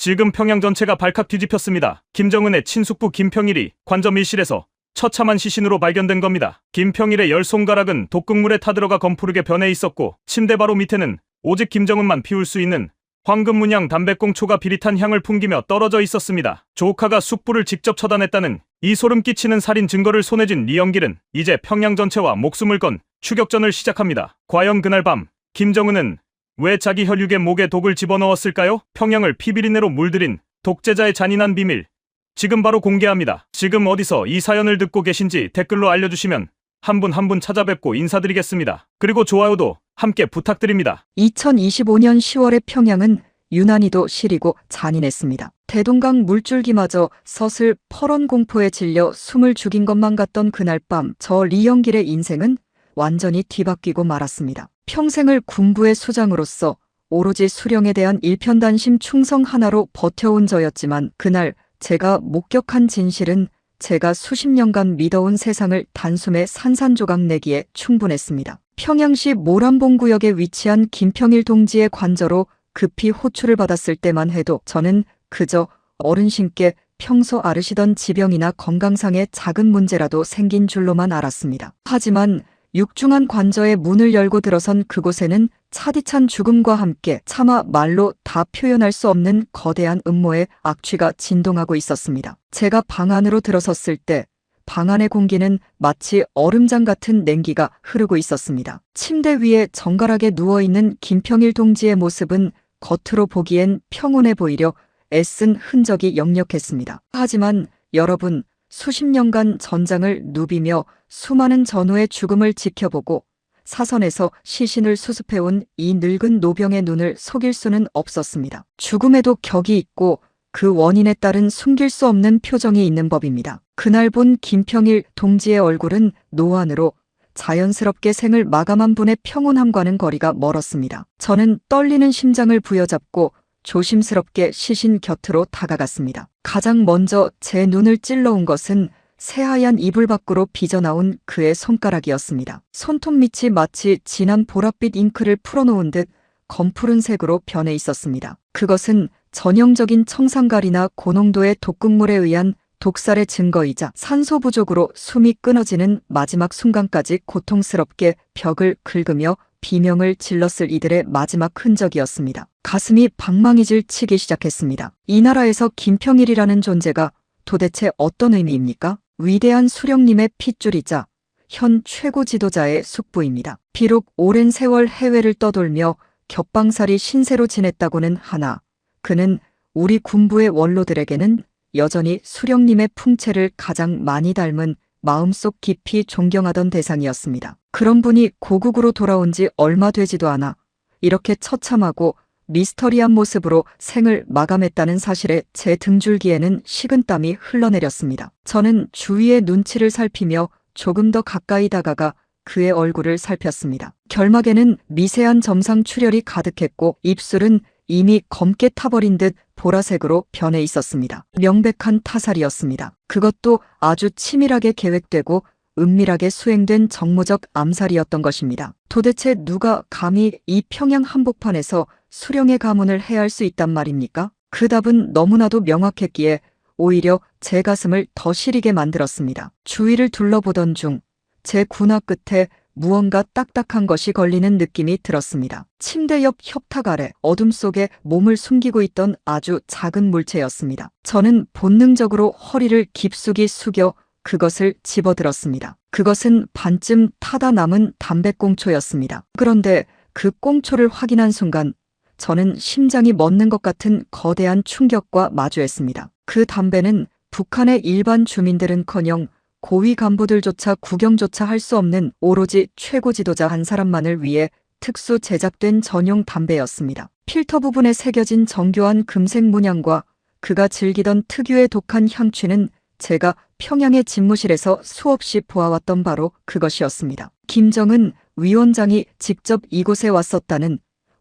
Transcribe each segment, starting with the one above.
지금 평양 전체가 발칵 뒤집혔습니다. 김정은의 친숙부 김평일이 관저 밀실에서 처참한 시신으로 발견된 겁니다. 김평일의 10손가락은 독극물에 타들어가 검푸르게 변해 있었고 침대 바로 밑에는 오직 김정은만 피울 수 있는 황금문양 담배꽁초가 비릿한 향을 풍기며 떨어져 있었습니다. 조카가 숙부를 직접 처단했다는 이 소름 끼치는 살인 증거를 손에 쥔 리영길은 이제 평양 전체와 목숨을 건 추격전을 시작합니다. 과연 그날 밤 김정은은 왜 자기 혈육의 목에 독을 집어넣었을까요? 평양을 피비린내로 물들인 독재자의 잔인한 비밀, 지금 바로 공개합니다. 지금 어디서 이 사연을 듣고 계신지 댓글로 알려주시면 한 분 한 분 찾아뵙고 인사드리겠습니다. 그리고 좋아요도 함께 부탁드립니다. 2025년 10월의 평양은 유난히도 시리고 잔인했습니다. 대동강 물줄기마저 서슬 펄원 공포에 질려 숨을 죽인 것만 같던 그날 밤, 저 리영길의 인생은 완전히 뒤바뀌고 말았습니다. 평생을 군부의 수장으로서 오로지 수령에 대한 일편단심 충성 하나로 버텨온 저였지만 그날 제가 목격한 진실은 제가 수십 년간 믿어온 세상을 단숨에 산산조각 내기에 충분했습니다. 평양시 모란봉구역에 위치한 김평일 동지의 관저로 급히 호출을 받았을 때만 해도 저는 그저 어르신께 평소 앓으시던 지병이나 건강상의 작은 문제라도 생긴 줄로만 알았습니다. 하지만 육중한 관저의 문을 열고 들어선 그곳에는 차디찬 죽음과 함께 차마 말로 다 표현할 수 없는 거대한 음모의 악취가 진동하고 있었습니다. 제가 방 안으로 들어섰을 때 방 안의 공기는 마치 얼음장 같은 냉기가 흐르고 있었습니다. 침대 위에 정갈하게 누워있는 김평일 동지의 모습은 겉으로 보기엔 평온해 보이려 애쓴 흔적이 역력했습니다. 하지만 여러분, 수십 년간 전장을 누비며 수많은 전우의 죽음을 지켜보고 사선에서 시신을 수습해온 이 늙은 노병의 눈을 속일 수는 없었습니다. 죽음에도 격이 있고 그 원인에 따른 숨길 수 없는 표정이 있는 법입니다. 그날 본 김평일 동지의 얼굴은 노안으로 자연스럽게 생을 마감한 분의 평온함과는 거리가 멀었습니다. 저는 떨리는 심장을 부여잡고 조심스럽게 시신 곁으로 다가갔습니다. 가장 먼저 제 눈을 찔러온 것은 새하얀 이불 밖으로 빚어나온 그의 손가락이었습니다. 손톱 밑이 마치 진한 보랏빛 잉크를 풀어놓은 듯 검푸른 색으로 변해 있었습니다. 그것은 전형적인 청산가리나 고농도의 독극물에 의한 독살의 증거이자 산소 부족으로 숨이 끊어지는 마지막 순간까지 고통스럽게 벽을 긁으며 비명을 질렀을 이들의 마지막 흔적이었습니다. 가슴이 방망이질 치기 시작했습니다. 이 나라에서 김평일이라는 존재가 도대체 어떤 의미입니까? 위대한 수령님의 핏줄이자 현 최고 지도자의 숙부입니다. 비록 오랜 세월 해외를 떠돌며 겹방살이 신세로 지냈다고는 하나 그는 우리 군부의 원로들에게는 여전히 수령님의 풍채를 가장 많이 닮은 마음속 깊이 존경하던 대상이었습니다. 그런 분이 고국으로 돌아온 지 얼마 되지도 않아 이렇게 처참하고 미스터리한 모습으로 생을 마감했다는 사실에 제 등줄기에는 식은땀이 흘러내렸습니다. 저는 주위의 눈치를 살피며 조금 더 가까이 다가가 그의 얼굴을 살폈습니다. 결막에는 미세한 점상 출혈이 가득했고 입술은 이미 검게 타버린 듯 보라색으로 변해 있었습니다. 명백한 타살이었습니다. 그것도 아주 치밀하게 계획되고 은밀하게 수행된 정무적 암살이었던 것입니다. 도대체 누가 감히 이 평양 한복판에서 수령의 가문을 해할 수 있단 말입니까? 그 답은 너무나도 명확했기에 오히려 제 가슴을 더 시리게 만들었습니다. 주위를 둘러보던 중 제 군화 끝에 무언가 딱딱한 것이 걸리는 느낌이 들었습니다. 침대 옆 협탁 아래 어둠 속에 몸을 숨기고 있던 아주 작은 물체였습니다. 저는 본능적으로 허리를 깊숙이 숙여 그것을 집어들었습니다. 그것은 반쯤 타다 남은 담배꽁초였습니다. 그런데 그 꽁초를 확인한 순간 저는 심장이 멎는 것 같은 거대한 충격과 마주했습니다. 그 담배는 북한의 일반 주민들은커녕 고위 간부들조차 구경조차 할 수 없는 오로지 최고 지도자 한 사람만을 위해 특수 제작된 전용 담배였습니다. 필터 부분에 새겨진 정교한 금색 문양과 그가 즐기던 특유의 독한 향취는 제가 평양의 집무실에서 수없이 보아왔던 바로 그것이었습니다. 김정은 위원장이 직접 이곳에 왔었다는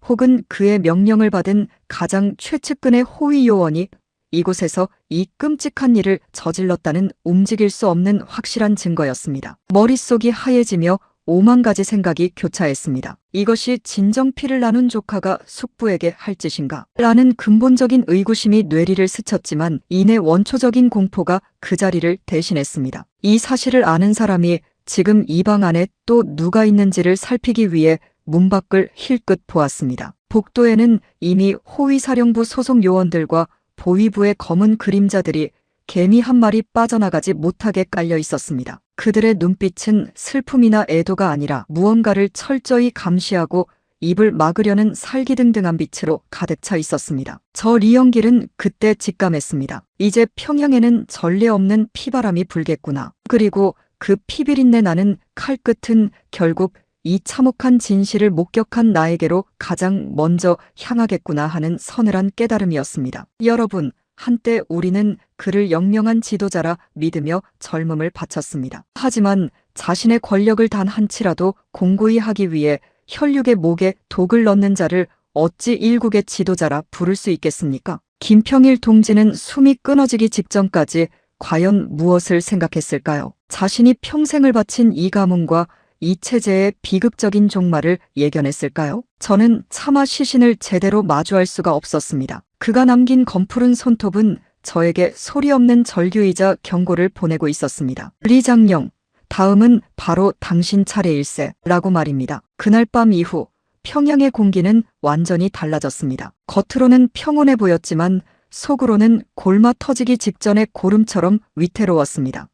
혹은 그의 명령을 받은 가장 최측근의 호위 요원이 이곳에서 이 끔찍한 일을 저질렀다는 움직일 수 없는 확실한 증거였습니다. 머릿속이 하얘지며 오만 가지 생각이 교차했습니다. 이것이 진정 피를 나눈 조카가 숙부에게 할 짓인가? 라는 근본적인 의구심이 뇌리를 스쳤지만 이내 원초적인 공포가 그 자리를 대신했습니다. 이 사실을 아는 사람이 지금 이 방 안에 또 누가 있는지를 살피기 위해 문 밖을 힐끗 보았습니다. 복도에는 이미 호위사령부 소속 요원들과 보위부의 검은 그림자들이 개미 한 마리 빠져나가지 못하게 깔려 있었습니다. 그들의 눈빛은 슬픔이나 애도가 아니라 무언가를 철저히 감시하고 입을 막으려는 살기등등한 빛으로 가득 차 있었습니다. 저 리영길은 그때 직감했습니다. 이제 평양에는 전례 없는 피바람이 불겠구나. 그리고 그 피비린내 나는 칼끝은 결국 이 참혹한 진실을 목격한 나에게로 가장 먼저 향하겠구나 하는 서늘한 깨달음이었습니다. 여러분, 한때 우리는 그를 영명한 지도자라 믿으며 젊음을 바쳤습니다. 하지만 자신의 권력을 단 한치라도 공고히 하기 위해 혈육의 목에 독을 넣는 자를 어찌 일국의 지도자라 부를 수 있겠습니까? 김평일 동지는 숨이 끊어지기 직전까지 과연 무엇을 생각했을까요? 자신이 평생을 바친 이 가문과 이 체제의 비극적인 종말을 예견했을까요? 저는 차마 시신을 제대로 마주할 수가 없었습니다. 그가 남긴 검푸른 손톱은 저에게 소리 없는 절규이자 경고를 보내고 있었습니다. 리장령, 다음은 바로 당신 차례일세 라고 말입니다. 그날 밤 이후 평양의 공기는 완전히 달라졌습니다. 겉으로는 평온해 보였지만 속으로는 골마 터지기 직전의 고름처럼 위태로웠습니다.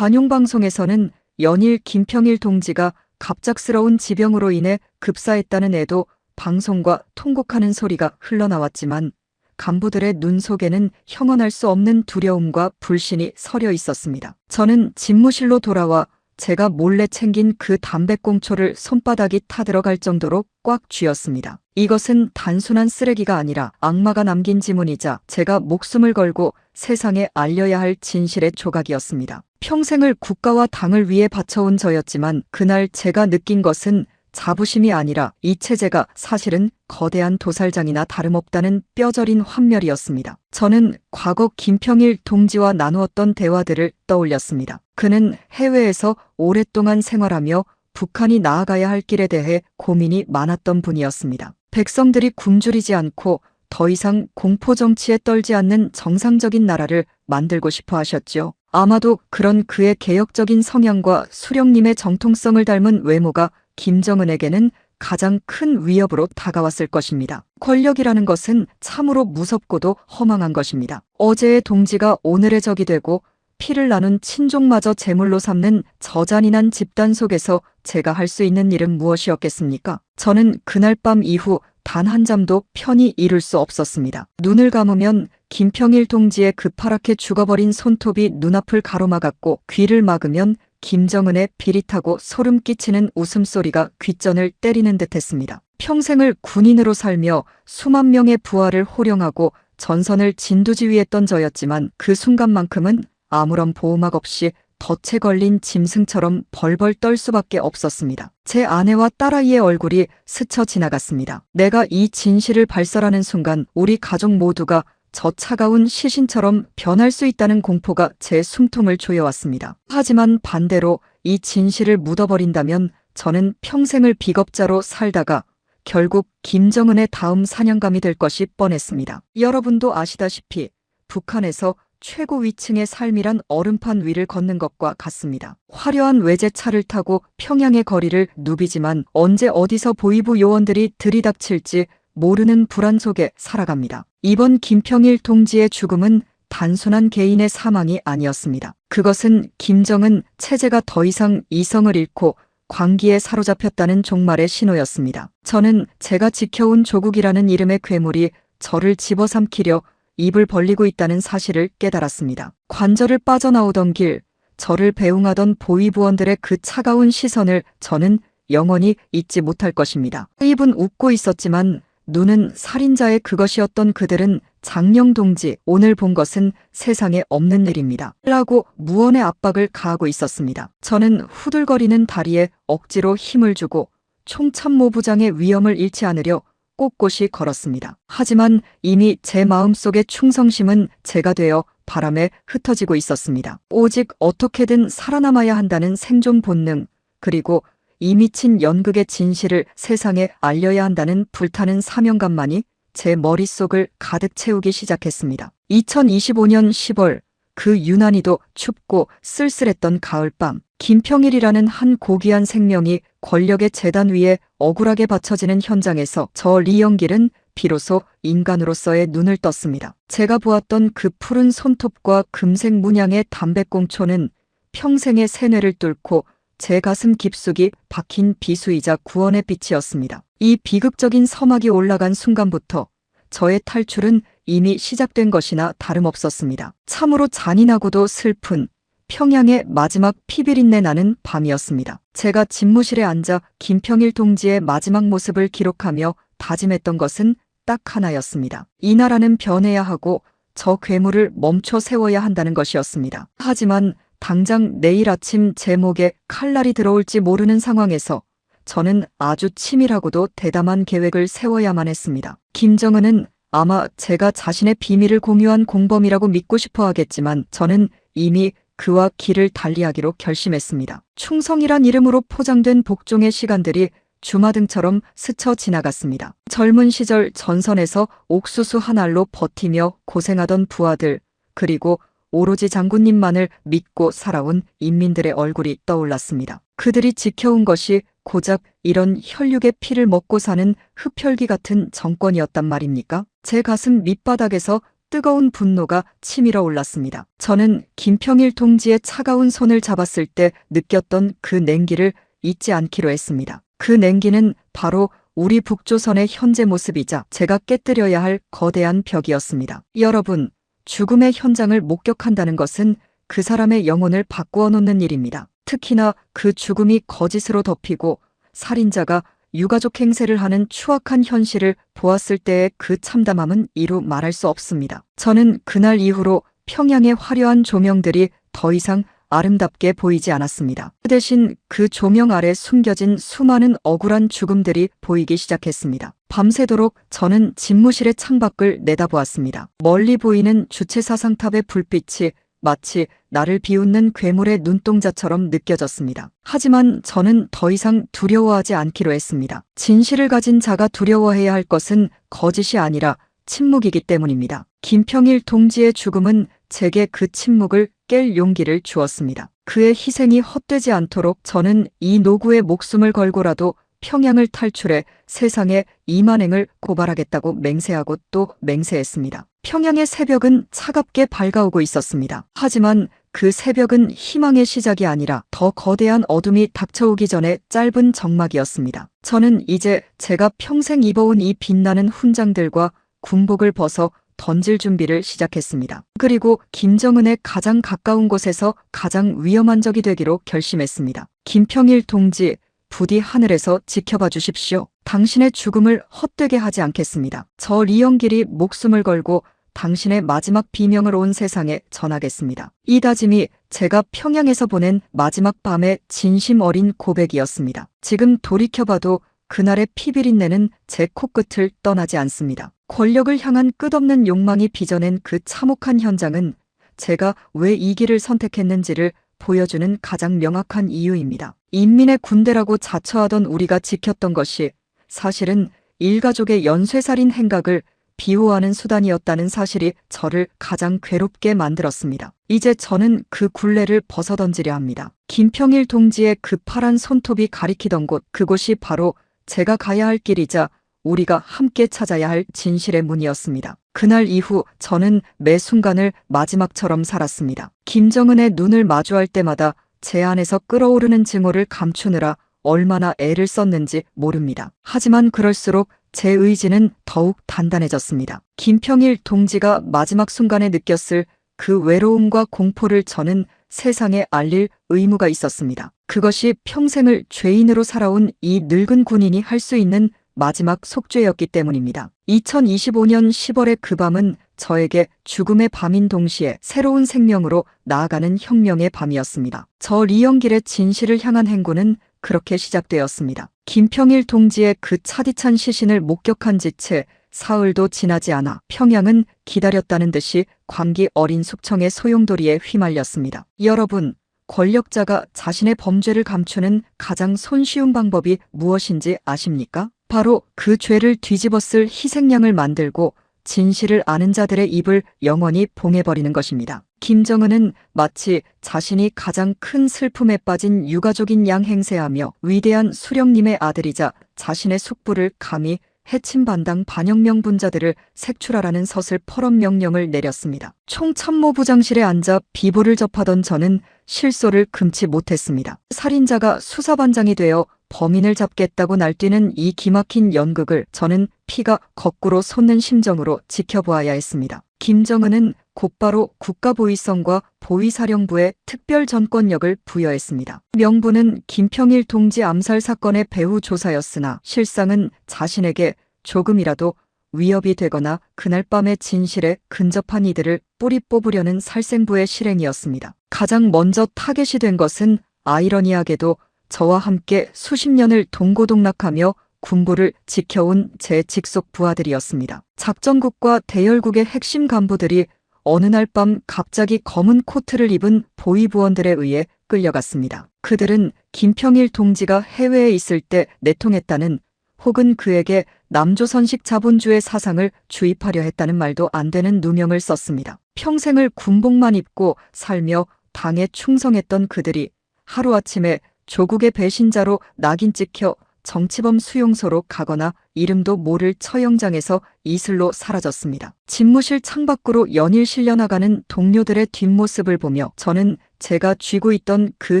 관용방송에서는 연일 김평일 동지가 갑작스러운 지병으로 인해 급사했다는 애도 방송과 통곡하는 소리가 흘러나왔지만 간부들의 눈 속에는 형언할 수 없는 두려움과 불신이 서려 있었습니다. 저는 집무실로 돌아와 제가 몰래 챙긴 그 담배꽁초를 손바닥이 타들어갈 정도로 꽉 쥐었습니다. 이것은 단순한 쓰레기가 아니라 악마가 남긴 지문이자 제가 목숨을 걸고 세상에 알려야 할 진실의 조각이었습니다. 평생을 국가와 당을 위해 바쳐온 저였지만 그날 제가 느낀 것은 자부심이 아니라 이 체제가 사실은 거대한 도살장이나 다름없다는 뼈저린 환멸이었습니다. 저는 과거 김평일 동지와 나누었던 대화들을 떠올렸습니다. 그는 해외에서 오랫동안 생활하며 북한이 나아가야 할 길에 대해 고민이 많았던 분이었습니다. 백성들이 굶주리지 않고 더 이상 공포 정치에 떨지 않는 정상적인 나라를 만들고 싶어 하셨지요. 아마도 그런 그의 개혁적인 성향과 수령님의 정통성을 닮은 외모가 김정은에게는 가장 큰 위협으로 다가왔을 것입니다. 권력이라는 것은 참으로 무섭고도 허망한 것입니다. 어제의 동지가 오늘의 적이 되고 피를 나눈 친족마저 제물로 삼는 저잔인한 집단 속에서 제가 할 수 있는 일은 무엇이었겠습니까? 저는 그날 밤 이후 단 한 잠도 편히 이룰 수 없었습니다. 눈을 감으면 김평일 동지의 그 파랗게 죽어버린 손톱이 눈앞을 가로막았고 귀를 막으면 김정은의 비릿하고 소름 끼치는 웃음소리가 귓전을 때리는 듯했습니다. 평생을 군인으로 살며 수만 명의 부하를 호령하고 전선을 진두지휘했던 저였지만 그 순간만큼은 아무런 보호막 없이 덫에 걸린 짐승처럼 벌벌 떨 수밖에 없었습니다. 제 아내와 딸아이의 얼굴이 스쳐 지나갔습니다. 내가 이 진실을 발설하는 순간 우리 가족 모두가 저 차가운 시신처럼 변할 수 있다는 공포가 제 숨통을 조여왔습니다. 하지만 반대로 이 진실을 묻어버린다면 저는 평생을 비겁자로 살다가 결국 김정은의 다음 사냥감이 될 것이 뻔했습니다. 여러분도 아시다시피 북한에서 최고 위층의 삶이란 얼음판 위를 걷는 것과 같습니다. 화려한 외제차를 타고 평양의 거리를 누비지만 언제 어디서 보위부 요원들이 들이닥칠지 모르는 불안 속에 살아갑니다. 이번 김평일 동지의 죽음은 단순한 개인의 사망이 아니었습니다. 그것은 김정은 체제가 더 이상 이성을 잃고 광기에 사로잡혔다는 종말의 신호였습니다. 저는 제가 지켜온 조국이라는 이름의 괴물이 저를 집어삼키려 입을 벌리고 있다는 사실을 깨달았습니다. 관절을 빠져나오던 길, 저를 배웅하던 보위부원들의 그 차가운 시선을 저는 영원히 잊지 못할 것입니다. 입은 웃고 있었지만 눈은 살인자의 그것이었던 그들은 장령 동지, 오늘 본 것은 세상에 없는 일입니다. 라고 무언의 압박을 가하고 있었습니다. 저는 후들거리는 다리에 억지로 힘을 주고 총참모부장의 위엄을 잃지 않으려 꼿꼿이 걸었습니다. 하지만 이미 제 마음속의 충성심은 제가 되어 바람에 흩어지고 있었습니다. 오직 어떻게든 살아남아야 한다는 생존 본능, 그리고 이 미친 연극의 진실을 세상에 알려야 한다는 불타는 사명감만이 제 머릿속을 가득 채우기 시작했습니다. 2025년 10월, 그 유난히도 춥고 쓸쓸했던 가을밤, 김평일이라는 한 고귀한 생명이 권력의 제단 위에 억울하게 받쳐지는 현장에서 저 리영길은 비로소 인간으로서의 눈을 떴습니다. 제가 보았던 그 푸른 손톱과 금색 문양의 담배꽁초는 평생의 세뇌를 뚫고 제 가슴 깊숙이 박힌 비수이자 구원의 빛이었습니다. 이 비극적인 서막이 올라간 순간부터 저의 탈출은 이미 시작된 것이나 다름없었습니다. 참으로 잔인하고도 슬픈 평양의 마지막 피비린내 나는 밤이었습니다. 제가 집무실에 앉아 김평일 동지의 마지막 모습을 기록하며 다짐했던 것은 딱 하나였습니다. 이 나라는 변해야 하고 저 괴물을 멈춰 세워야 한다는 것이었습니다. 하지만 당장 내일 아침 제 목에 칼날이 들어올지 모르는 상황에서 저는 아주 치밀하고도 대담한 계획을 세워야만 했습니다. 김정은은 아마 제가 자신의 비밀을 공유한 공범이라고 믿고 싶어 하겠지만 저는 이미 그와 길을 달리하기로 결심했습니다. 충성이란 이름으로 포장된 복종의 시간들이 주마등처럼 스쳐 지나갔습니다. 젊은 시절 전선에서 옥수수 한 알로 버티며 고생하던 부하들, 그리고 오로지 장군님만을 믿고 살아온 인민들의 얼굴이 떠올랐습니다. 그들이 지켜온 것이 고작 이런 혈육의 피를 먹고 사는 흡혈귀 같은 정권이었단 말입니까? 제 가슴 밑바닥에서 뜨거운 분노가 치밀어 올랐습니다. 저는 김평일 동지의 차가운 손을 잡았을 때 느꼈던 그 냉기를 잊지 않기로 했습니다. 그 냉기는 바로 우리 북조선의 현재 모습이자 제가 깨뜨려야 할 거대한 벽이었습니다. 여러분, 죽음의 현장을 목격한다는 것은 그 사람의 영혼을 바꾸어 놓는 일입니다. 특히나 그 죽음이 거짓으로 덮이고 살인자가 유가족 행세를 하는 추악한 현실을 보았을 때의 그 참담함은 이루 말할 수 없습니다. 저는 그날 이후로 평양의 화려한 조명들이 더 이상 아름답게 보이지 않았습니다. 그 대신 그 조명 아래 숨겨진 수많은 억울한 죽음들이 보이기 시작했습니다. 밤새도록 저는 집무실의 창밖을 내다보았습니다. 멀리 보이는 주체사상탑의 불빛이 마치 나를 비웃는 괴물의 눈동자처럼 느껴졌습니다. 하지만 저는 더 이상 두려워하지 않기로 했습니다. 진실을 가진 자가 두려워해야 할 것은 거짓이 아니라 침묵이기 때문입니다. 김평일 동지의 죽음은 제게 그 침묵을 깰 용기를 주었습니다. 그의 희생이 헛되지 않도록 저는 이 노구의 목숨을 걸고라도 평양을 탈출해 세상에 이만행을 고발하겠다고 맹세하고 또 맹세했습니다. 평양의 새벽은 차갑게 밝아오고 있었습니다. 하지만 그 새벽은 희망의 시작이 아니라 더 거대한 어둠이 닥쳐오기 전에 짧은 적막이었습니다. 저는 이제 제가 평생 입어온 이 빛나는 훈장들과 군복을 벗어 던질 준비를 시작했습니다. 그리고 김정은의 가장 가까운 곳에서 가장 위험한 적이 되기로 결심했습니다. 김평일 동지, 부디 하늘에서 지켜봐 주십시오. 당신의 죽음을 헛되게 하지 않겠습니다. 저 리영길이 목숨을 걸고 당신의 마지막 비명을 온 세상에 전하겠습니다. 이 다짐이 제가 평양에서 보낸 마지막 밤의 진심 어린 고백이었습니다. 지금 돌이켜봐도 그날의 피비린내는 제 코끝을 떠나지 않습니다. 권력을 향한 끝없는 욕망이 빚어낸 그 참혹한 현장은 제가 왜 이 길을 선택했는지를 보여주는 가장 명확한 이유입니다. 인민의 군대라고 자처하던 우리가 지켰던 것이 사실은 일가족의 연쇄살인 행각을 비호하는 수단이었다는 사실이 저를 가장 괴롭게 만들었습니다. 이제 저는 그 굴레를 벗어던지려 합니다. 김평일 동지의 그 파란 손톱이 가리키던 곳, 그곳이 바로 제가 가야 할 길이자 우리가 함께 찾아야 할 진실의 문이었습니다. 그날 이후 저는 매 순간을 마지막처럼 살았습니다. 김정은의 눈을 마주할 때마다 제 안에서 끓어오르는 증오를 감추느라 얼마나 애를 썼는지 모릅니다. 하지만 그럴수록 제 의지는 더욱 단단해졌습니다. 김평일 동지가 마지막 순간에 느꼈을 그 외로움과 공포를 저는 세상에 알릴 의무가 있었습니다. 그것이 평생을 죄인으로 살아온 이 늙은 군인이 할 수 있는 마지막 속죄였기 때문입니다. 2025년 10월의 그 밤은 저에게 죽음의 밤인 동시에 새로운 생명으로 나아가는 혁명의 밤이었습니다. 저 리영길의 진실을 향한 행군은 그렇게 시작되었습니다. 김평일 동지의 그 차디찬 시신을 목격한 지 채 사흘도 지나지 않아 평양은 기다렸다는 듯이 광기 어린 숙청의 소용돌이에 휘말렸습니다. 여러분, 권력자가 자신의 범죄를 감추는 가장 손쉬운 방법이 무엇인지 아십니까? 바로 그 죄를 뒤집어쓸 희생양을 만들고 진실을 아는 자들의 입을 영원히 봉해버리는 것입니다. 김정은은 마치 자신이 가장 큰 슬픔에 빠진 유가족인 양 행세하며 위대한 수령님의 아들이자 자신의 숙부를 감히 해친 반당 반영명 분자들을 색출하라는 서슬 퍼런 명령을 내렸습니다. 총참모부장실에 앉아 비보를 접하던 저는 실소를 금치 못했습니다. 살인자가 수사반장이 되어 범인을 잡겠다고 날뛰는 이 기막힌 연극을 저는 피가 거꾸로 솟는 심정으로 지켜보아야 했습니다. 김정은은 곧바로 국가보위성과 보위사령부에 특별 전권력을 부여했습니다. 명분은 김평일 동지 암살 사건의 배후 조사였으나 실상은 자신에게 조금이라도 위협이 되거나 그날 밤의 진실에 근접한 이들을 뿌리 뽑으려는 살생부의 실행이었습니다. 가장 먼저 타겟이 된 것은 아이러니하게도 저와 함께 수십 년을 동고동락하며 군부를 지켜온 제 직속 부하들이었습니다. 작전국과 대열국의 핵심 간부들이 어느 날 밤 갑자기 검은 코트를 입은 보위부원들에 의해 끌려갔습니다. 그들은 김평일 동지가 해외에 있을 때 내통했다는 혹은 그에게 남조선식 자본주의 사상을 주입하려 했다는 말도 안 되는 누명을 썼습니다. 평생을 군복만 입고 살며 당에 충성했던 그들이 하루아침에 조국의 배신자로 낙인 찍혀 정치범 수용소로 가거나 이름도 모를 처형장에서 이슬로 사라졌습니다. 집무실 창밖으로 연일 실려나가는 동료들의 뒷모습을 보며 저는 제가 쥐고 있던 그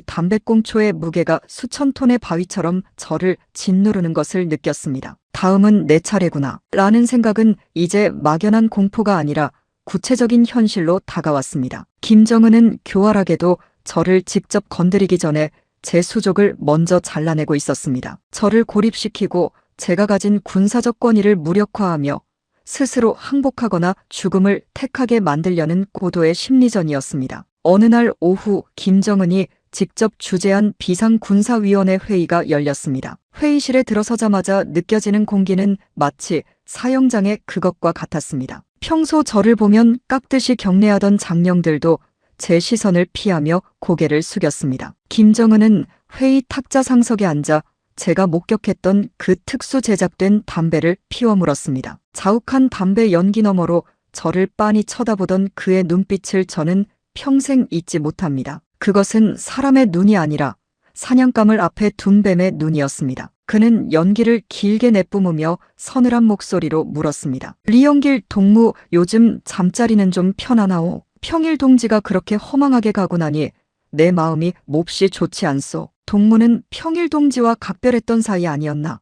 담배꽁초의 무게가 수천 톤의 바위처럼 저를 짓누르는 것을 느꼈습니다. 다음은 내 차례구나 라는 생각은 이제 막연한 공포가 아니라 구체적인 현실로 다가왔습니다. 김정은은 교활하게도 저를 직접 건드리기 전에 제 수족을 먼저 잘라내고 있었습니다. 저를 고립시키고 제가 가진 군사적 권위를 무력화하며 스스로 항복하거나 죽음을 택하게 만들려는 고도의 심리전이었습니다. 어느 날 오후 김정은이 직접 주재한 비상군사위원회 회의가 열렸습니다. 회의실에 들어서자마자 느껴지는 공기는 마치 사형장의 그것과 같았습니다. 평소 저를 보면 깍듯이 경례하던 장령들도 제 시선을 피하며 고개를 숙였습니다. 김정은은 회의 탁자 상석에 앉아 제가 목격했던 그 특수 제작된 담배를 피워 물었습니다. 자욱한 담배 연기 너머로 저를 빤히 쳐다보던 그의 눈빛을 저는 평생 잊지 못합니다. 그것은 사람의 눈이 아니라 사냥감을 앞에 둔 뱀의 눈이었습니다. 그는 연기를 길게 내뿜으며 서늘한 목소리로 물었습니다. 리영길 동무, 요즘 잠자리는 좀 편하나오? 평일 동지가 그렇게 허망하게 가고 나니 내 마음이 몹시 좋지 않소. 동무는 평일 동지와 각별했던 사이 아니었나?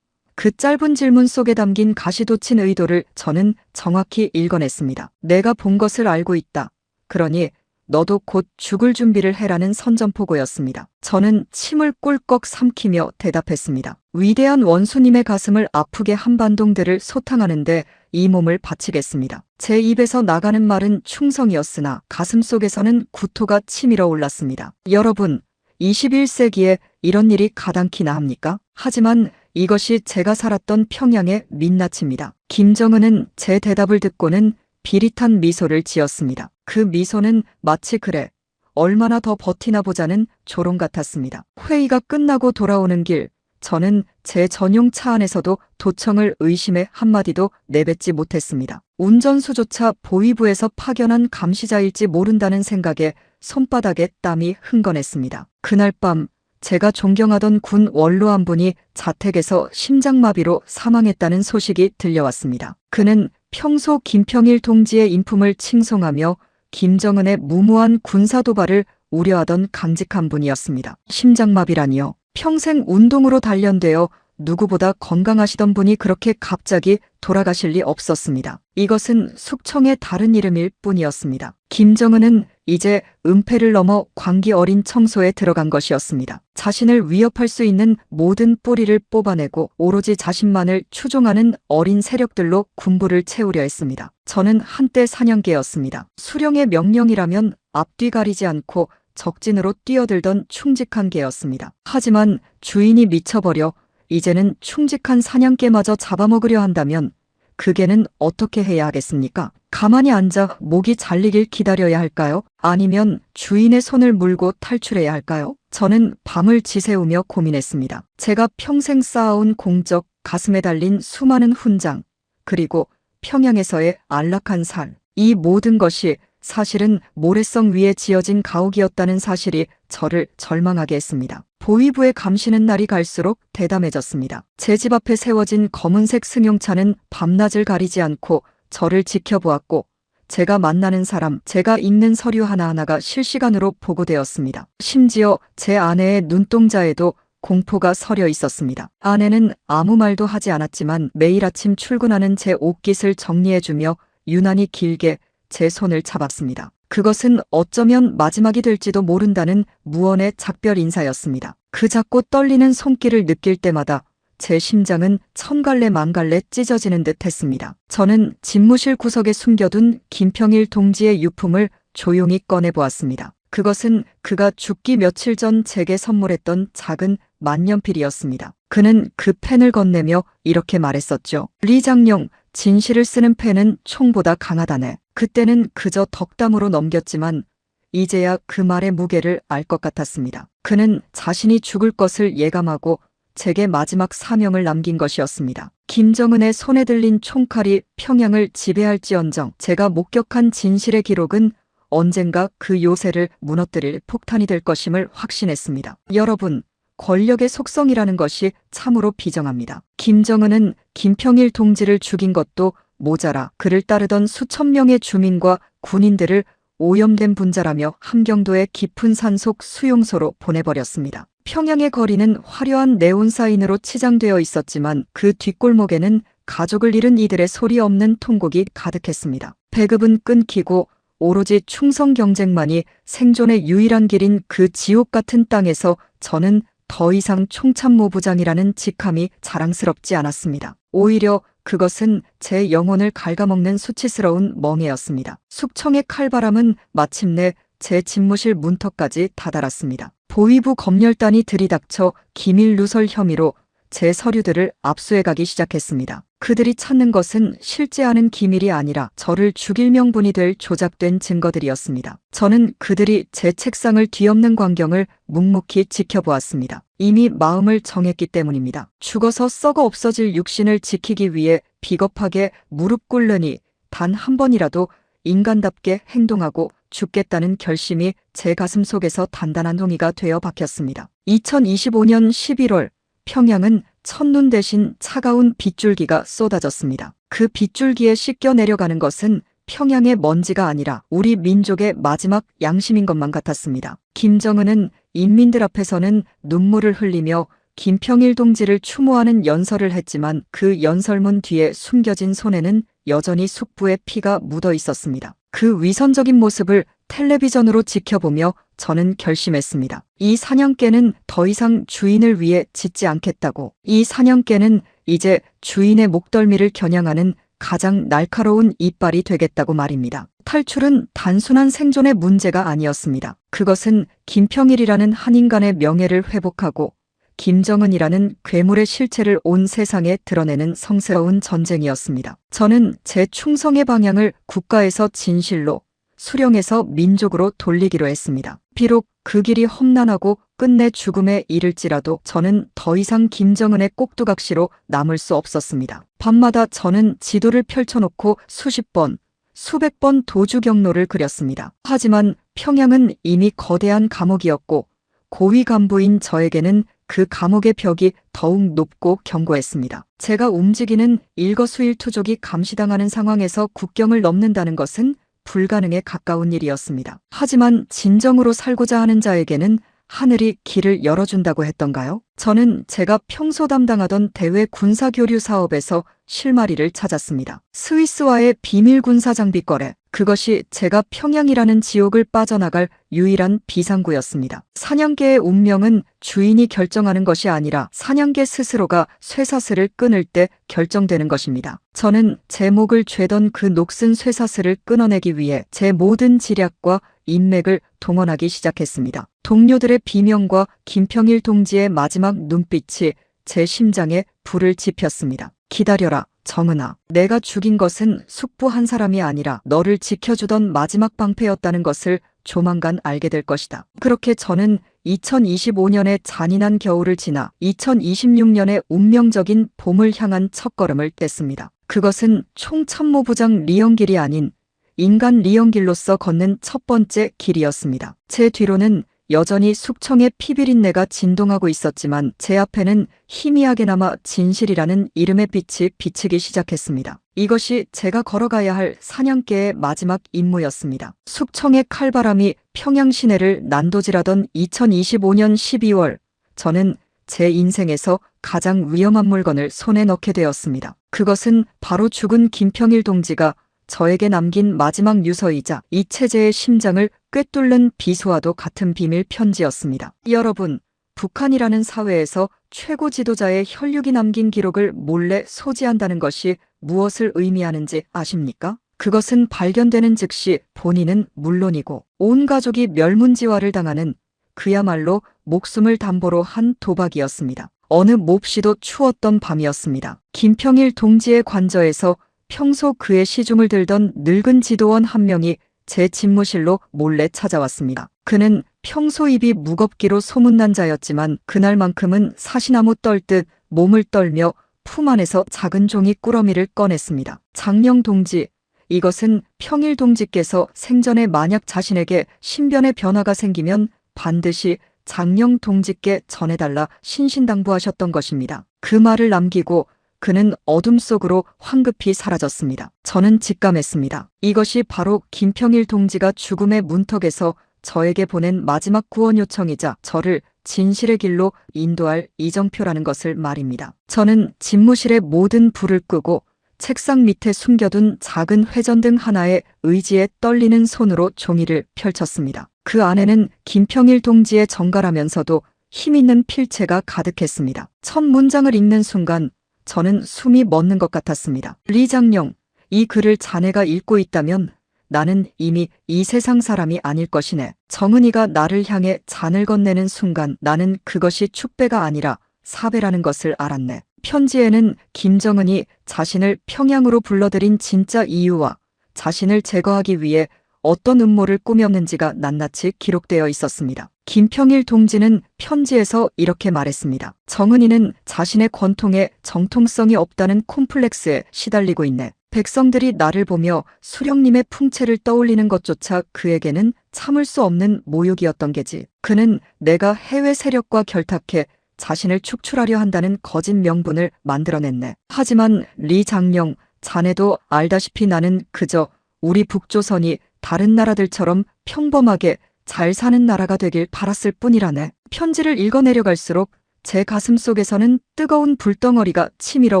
그 짧은 질문 속에 담긴 가시돋친 의도를 저는 정확히 읽어냈습니다. 내가 본 것을 알고 있다. 그러니 너도 곧 죽을 준비를 해라는 선전포고였습니다. 저는 침을 꿀꺽 삼키며 대답했습니다. 위대한 원수님의 가슴을 아프게 한 반동들을 소탕하는데 이 몸을 바치겠습니다. 제 입에서 나가는 말은 충성이었으나 가슴속에서는 구토가 치밀어 올랐습니다. 여러분, 21세기에 이런 일이 가당키나 합니까? 하지만 이것이 제가 살았던 평양의 민낯입니다. 김정은은 제 대답을 듣고는 비릿한 미소를 지었습니다. 그 미소는 마치 그래, 얼마나 더 버티나 보자는 조롱 같았습니다. 회의가 끝나고 돌아오는 길, 저는 제 전용 차 안에서도 도청을 의심해 한마디도 내뱉지 못했습니다. 운전수조차 보위부에서 파견한 감시자일지 모른다는 생각에 손바닥에 땀이 흥건했습니다. 그날 밤 제가 존경하던 군 원로 한 분이 자택에서 심장마비로 사망했다는 소식이 들려왔습니다. 그는 평소 김평일 동지의 인품을 칭송하며 김정은의 무모한 군사도발을 우려하던 강직한 분이었습니다. 심장마비라니요. 평생 운동으로 단련되어 누구보다 건강하시던 분이 그렇게 갑자기 돌아가실 리 없었습니다. 이것은 숙청의 다른 이름일 뿐이었습니다. 김정은은 이제 은폐를 넘어 광기 어린 청소에 들어간 것이었습니다. 자신을 위협할 수 있는 모든 뿌리를 뽑아내고 오로지 자신만을 추종하는 어린 세력들로 군부를 채우려 했습니다. 저는 한때 사냥개였습니다. 수령의 명령이라면 앞뒤 가리지 않고 적진으로 뛰어들던 충직한 개였습니다. 하지만 주인이 미쳐버려 이제는 충직한 사냥개마저 잡아먹으려 한다면 그 개는 어떻게 해야 하겠습니까? 가만히 앉아 목이 잘리길 기다려야 할까요? 아니면 주인의 손을 물고 탈출해야 할까요? 저는 밤을 지새우며 고민했습니다. 제가 평생 쌓아온 공적, 가슴에 달린 수많은 훈장, 그리고 평양에서의 안락한 삶, 이 모든 것이 사실은 모래성 위에 지어진 가옥이었다는 사실이 저를 절망하게 했습니다. 보위부의 감시는 날이 갈수록 대담해졌습니다. 제 집 앞에 세워진 검은색 승용차는 밤낮을 가리지 않고 저를 지켜보았고, 제가 만나는 사람, 제가 읽는 서류 하나하나가 실시간으로 보고되었습니다. 심지어 제 아내의 눈동자에도 공포가 서려 있었습니다. 아내는 아무 말도 하지 않았지만 매일 아침 출근하는 제 옷깃을 정리해주며 유난히 길게 제 손을 잡았습니다. 그것은 어쩌면 마지막이 될지도 모른다는 무언의 작별 인사였습니다. 그 작고 떨리는 손길을 느낄 때마다 제 심장은 천갈래 만갈래 찢어지는 듯 했습니다. 저는 집무실 구석에 숨겨둔 김평일 동지의 유품을 조용히 꺼내보았습니다. 그것은 그가 죽기 며칠 전 제게 선물했던 작은 만년필이었습니다. 그는 그 펜을 건네며 이렇게 말했었죠. 리 장룡, 진실을 쓰는 펜은 총보다 강하다네. 그때는 그저 덕담으로 넘겼지만 이제야 그 말의 무게를 알 것 같았습니다. 그는 자신이 죽을 것을 예감하고 제게 마지막 사명을 남긴 것이었습니다. 김정은의 손에 들린 총칼이 평양을 지배할지언정 제가 목격한 진실의 기록은 언젠가 그 요새를 무너뜨릴 폭탄이 될 것임을 확신했습니다. 여러분, 권력의 속성이라는 것이 참으로 비정합니다. 김정은은 김평일 동지를 죽인 것도 모자라 그를 따르던 수천 명의 주민과 군인들을 오염된 분자라며 함경도의 깊은 산속 수용소로 보내버렸습니다. 평양의 거리는 화려한 네온사인으로 치장되어 있었지만 그 뒷골목에는 가족을 잃은 이들의 소리 없는 통곡이 가득했습니다. 배급은 끊기고 오로지 충성 경쟁만이 생존의 유일한 길인 그 지옥 같은 땅에서 저는 더 이상 총참모부장이라는 직함이 자랑스럽지 않았습니다. 오히려 그것은 제 영혼을 갉아먹는 수치스러운 멍해였습니다. 숙청의 칼바람은 마침내 제 집무실 문턱까지 다다랐습니다. 보위부 검열단이 들이닥쳐 기밀 누설 혐의로 제 서류들을 압수해가기 시작했습니다. 그들이 찾는 것은 실제하는 기밀이 아니라 저를 죽일 명분이 될 조작된 증거들이었습니다. 저는 그들이 제 책상을 뒤엎는 광경을 묵묵히 지켜보았습니다. 이미 마음을 정했기 때문입니다. 죽어서 썩어 없어질 육신을 지키기 위해 비겁하게 무릎 꿇으니 단 한 번이라도 인간답게 행동하고 죽겠다는 결심이 제 가슴 속에서 단단한 동이가 되어 박혔습니다. 2025년 11월 평양은 첫눈 대신 차가운 빗줄기가 쏟아졌습니다. 그 빗줄기에 씻겨 내려가는 것은 평양의 먼지가 아니라 우리 민족의 마지막 양심인 것만 같았습니다. 김정은은 인민들 앞에서는 눈물을 흘리며 김평일 동지를 추모하는 연설을 했지만 그 연설문 뒤에 숨겨진 손에는 여전히 숙부의 피가 묻어 있었습니다. 그 위선적인 모습을 텔레비전으로 지켜보며 저는 결심했습니다. 이 사냥개는 더 이상 주인을 위해 짖지 않겠다고. 이 사냥개는 이제 주인의 목덜미를 겨냥하는 가장 날카로운 이빨이 되겠다고 말입니다. 탈출은 단순한 생존의 문제가 아니었습니다. 그것은 김평일이라는 한 인간의 명예를 회복하고 김정은이라는 괴물의 실체를 온 세상에 드러내는 성스러운 전쟁이었습니다. 저는 제 충성의 방향을 국가에서 진실로, 수령에서 민족으로 돌리기로 했습니다. 비록 그 길이 험난하고 끝내 죽음에 이를지라도 저는 더 이상 김정은의 꼭두각시로 남을 수 없었습니다. 밤마다 저는 지도를 펼쳐놓고 수십 번, 수백 번 도주 경로를 그렸습니다. 하지만 평양은 이미 거대한 감옥이었고 고위 간부인 저에게는 그 감옥의 벽이 더욱 높고 견고했습니다. 제가 움직이는 일거수일투족이 감시당하는 상황에서 국경을 넘는다는 것은 불가능에 가까운 일이었습니다. 하지만 진정으로 살고자 하는 자에게는 하늘이 길을 열어준다고 했던가요? 저는 제가 평소 담당하던 대외 군사교류 사업에서 실마리를 찾았습니다. 스위스와의 비밀 군사 장비 거래. 그것이 제가 평양이라는 지옥을 빠져나갈 유일한 비상구였습니다. 사냥개의 운명은 주인이 결정하는 것이 아니라 사냥개 스스로가 쇠사슬을 끊을 때 결정되는 것입니다. 저는 제 목을 죄던 그 녹슨 쇠사슬을 끊어내기 위해 제 모든 지략과 인맥을 동원하기 시작했습니다. 동료들의 비명과 김평일 동지의 마지막 눈빛이 제 심장에 불을 지폈습니다. 기다려라. 정은아, 내가 죽인 것은 숙부 한 사람이 아니라 너를 지켜주던 마지막 방패였다는 것을 조만간 알게 될 것이다. 그렇게 저는 2025년의 잔인한 겨울을 지나 2026년의 운명적인 봄을 향한 첫걸음을 뗐습니다. 그것은 총참모부장 리영길이 아닌 인간 리영길로서 걷는 첫 번째 길이었습니다. 제 뒤로는 여전히 숙청의 피비린내가 진동하고 있었지만 제 앞에는 희미하게나마 진실이라는 이름의 빛이 비치기 시작했습니다. 이것이 제가 걸어가야 할 사냥개의 마지막 임무였습니다. 숙청의 칼바람이 평양 시내를 난도질하던 2025년 12월, 저는 제 인생에서 가장 위험한 물건을 손에 넣게 되었습니다. 그것은 바로 죽은 김평일 동지가 저에게 남긴 마지막 유서이자 이 체제의 심장을 꿰뚫는 비수와도 같은 비밀 편지였습니다. 여러분, 북한이라는 사회에서 최고 지도자의 혈육이 남긴 기록을 몰래 소지한다는 것이 무엇을 의미하는지 아십니까? 그것은 발견되는 즉시 본인은 물론이고 온 가족이 멸문지화를 당하는 그야말로 목숨을 담보로 한 도박이었습니다. 어느 몹시도 추웠던 밤이었습니다. 김평일 동지의 관저에서 평소 그의 시중을 들던 늙은 지도원 한 명이 제 집무실로 몰래 찾아왔습니다. 그는 평소 입이 무겁기로 소문난 자였지만 그날만큼은 사시나무 떨듯 몸을 떨며 품 안에서 작은 종이 꾸러미를 꺼냈습니다. 장령 동지, 이것은 평일 동지께서 생전에 만약 자신에게 신변의 변화가 생기면 반드시 장령 동지께 전해달라 신신당부하셨던 것입니다. 그 말을 남기고 그는 어둠 속으로 황급히 사라졌습니다. 저는 직감했습니다. 이것이 바로 김평일 동지가 죽음의 문턱에서 저에게 보낸 마지막 구원 요청이자 저를 진실의 길로 인도할 이정표라는 것을 말입니다. 저는 집무실의 모든 불을 끄고 책상 밑에 숨겨둔 작은 회전등 하나에 의지에 떨리는 손으로 종이를 펼쳤습니다. 그 안에는 김평일 동지의 정갈하면서도 힘있는 필체가 가득했습니다. 첫 문장을 읽는 순간 저는 숨이 멎는 것 같았습니다. 리장령, 이 글을 자네가 읽고 있다면 나는 이미 이 세상 사람이 아닐 것이네. 정은이가 나를 향해 잔을 건네는 순간 나는 그것이 축배가 아니라 사배라는 것을 알았네. 편지에는 김정은이 자신을 평양으로 불러들인 진짜 이유와 자신을 제거하기 위해 어떤 음모를 꾸몄는지가 낱낱이 기록되어 있었습니다. 김평일 동지는 편지에서 이렇게 말했습니다. 정은이는 자신의 권통에 정통성이 없다는 콤플렉스에 시달리고 있네. 백성들이 나를 보며 수령님의 풍채를 떠올리는 것조차 그에게는 참을 수 없는 모욕이었던 게지. 그는 내가 해외 세력과 결탁해 자신을 축출하려 한다는 거짓 명분을 만들어냈네. 하지만 리 장령, 자네도 알다시피 나는 그저 우리 북조선이 다른 나라들처럼 평범하게 잘 사는 나라가 되길 바랐을 뿐이라네. 편지를 읽어내려갈수록 제 가슴 속에서는 뜨거운 불덩어리가 치밀어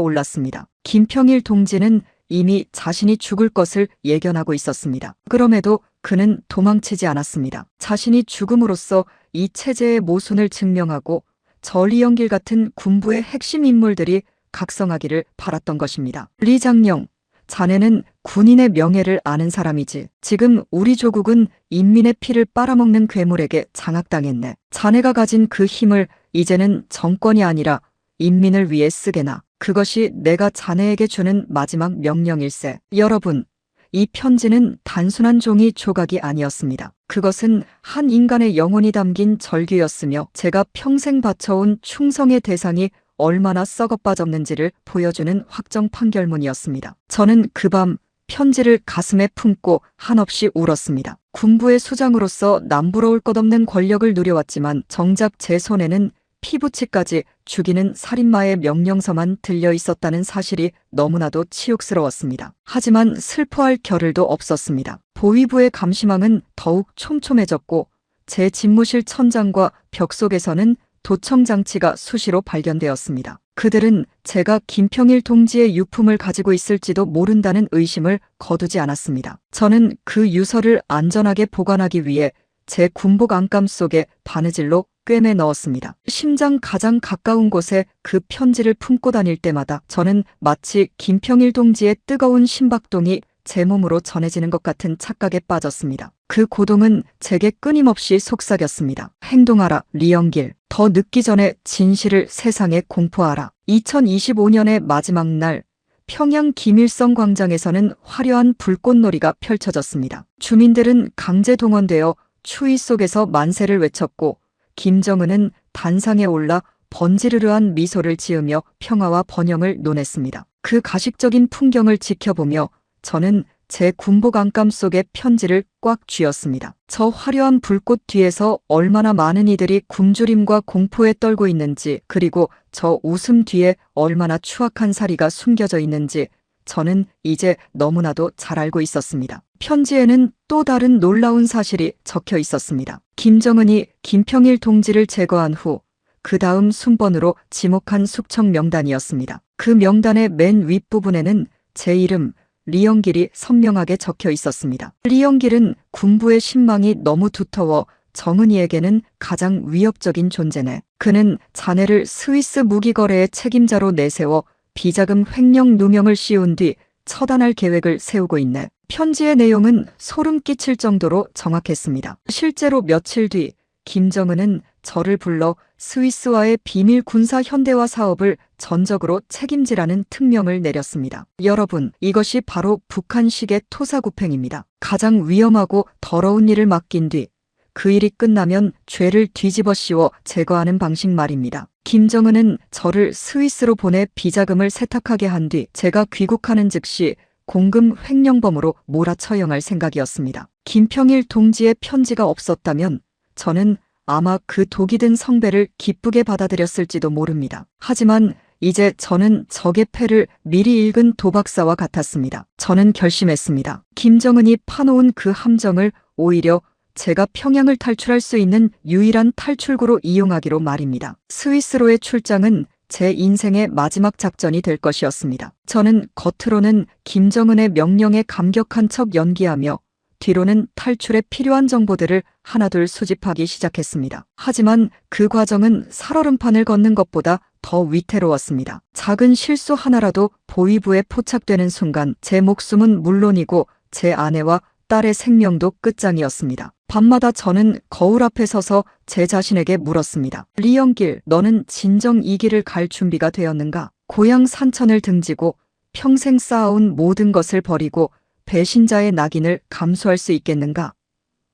올랐습니다. 김평일 동지는 이미 자신이 죽을 것을 예견하고 있었습니다. 그럼에도 그는 도망치지 않았습니다. 자신이 죽음으로써 이 체제의 모순을 증명하고 전리영길 같은 군부의 핵심 인물들이 각성하기를 바랐던 것입니다. 리 장령, 자네는 군인의 명예를 아는 사람이지. 지금 우리 조국은 인민의 피를 빨아먹는 괴물에게 장악당했네. 자네가 가진 그 힘을 이제는 정권이 아니라 인민을 위해 쓰게나. 그것이 내가 자네에게 주는 마지막 명령일세. 여러분, 이 편지는 단순한 종이 조각이 아니었습니다. 그것은 한 인간의 영혼이 담긴 절규였으며 제가 평생 바쳐온 충성의 대상이 얼마나 썩어빠졌는지를 보여주는 확정 판결문이었습니다. 저는 그 밤 편지를 가슴에 품고 한없이 울었습니다. 군부의 수장으로서 남부러울 것 없는 권력을 누려왔지만 정작 제 손에는 피부치까지 죽이는 살인마의 명령서만 들려 있었다는 사실이 너무나도 치욕스러웠습니다. 하지만 슬퍼할 겨를도 없었습니다. 보위부의 감시망은 더욱 촘촘해졌고 제 집무실 천장과 벽 속에서는 도청 장치가 수시로 발견되었습니다. 그들은 제가 김평일 동지의 유품을 가지고 있을지도 모른다는 의심을 거두지 않았습니다. 저는 그 유서를 안전하게 보관하기 위해 제 군복 안감 속에 바느질로 꿰매 넣었습니다. 심장 가장 가까운 곳에 그 편지를 품고 다닐 때마다 저는 마치 김평일 동지의 뜨거운 심박동이 제 몸으로 전해지는 것 같은 착각에 빠졌습니다. 그 고동은 제게 끊임없이 속삭였습니다. 행동하라, 리영길. 더 늦기 전에 진실을 세상에 공포하라. 2025년의 마지막 날, 평양 김일성 광장에서는 화려한 불꽃놀이가 펼쳐졌습니다. 주민들은 강제 동원되어 추위 속에서 만세를 외쳤고 김정은은 단상에 올라 번지르르한 미소를 지으며 평화와 번영을 논했습니다. 그 가식적인 풍경을 지켜보며 저는 제 군복 안감 속에 편지를 꽉 쥐었습니다. 저 화려한 불꽃 뒤에서 얼마나 많은 이들이 굶주림과 공포에 떨고 있는지, 그리고 저 웃음 뒤에 얼마나 추악한 살이가 숨겨져 있는지 저는 이제 너무나도 잘 알고 있었습니다. 편지에는 또 다른 놀라운 사실이 적혀 있었습니다. 김정은이 김평일 동지를 제거한 후 그 다음 순번으로 지목한 숙청 명단이었습니다. 그 명단의 맨 윗부분에는 제 이름 리영길이 선명하게 적혀 있었습니다. 리영길은 군부의 신망이 너무 두터워 정은이에게는 가장 위협적인 존재네. 그는 자네를 스위스 무기거래의 책임자로 내세워 비자금 횡령 누명을 씌운 뒤 처단할 계획을 세우고 있네. 편지의 내용은 소름 끼칠 정도로 정확했습니다. 실제로 며칠 뒤 김정은은 저를 불러 스위스와의 비밀 군사 현대화 사업을 전적으로 책임지라는 특명을 내렸습니다. 여러분, 이것이 바로 북한식의 토사구팽입니다. 가장 위험하고 더러운 일을 맡긴 뒤 그 일이 끝나면 죄를 뒤집어 씌워 제거하는 방식 말입니다. 김정은은 저를 스위스로 보내 비자금을 세탁하게 한 뒤 제가 귀국하는 즉시 공금 횡령범으로 몰아처형할 생각이었습니다. 김평일 동지의 편지가 없었다면 저는 아마 그 독이 든 성배를 기쁘게 받아들였을지도 모릅니다. 하지만 이제 저는 적의 패를 미리 읽은 도박사와 같았습니다. 저는 결심했습니다. 김정은이 파놓은 그 함정을 오히려 제가 평양을 탈출할 수 있는 유일한 탈출구로 이용하기로 말입니다. 스위스로의 출장은 제 인생의 마지막 작전이 될 것이었습니다. 저는 겉으로는 김정은의 명령에 감격한 척 연기하며 뒤로는 탈출에 필요한 정보들을 하나둘 수집하기 시작했습니다. 하지만 그 과정은 살얼음판을 걷는 것보다 더 위태로웠습니다. 작은 실수 하나라도 보위부에 포착되는 순간 제 목숨은 물론이고 제 아내와 딸의 생명도 끝장이었습니다. 밤마다 저는 거울 앞에 서서 제 자신에게 물었습니다. 리영길, 너는 진정 이 길을 갈 준비가 되었는가? 고향 산천을 등지고 평생 쌓아온 모든 것을 버리고 배신자의 낙인을 감수할 수 있겠는가?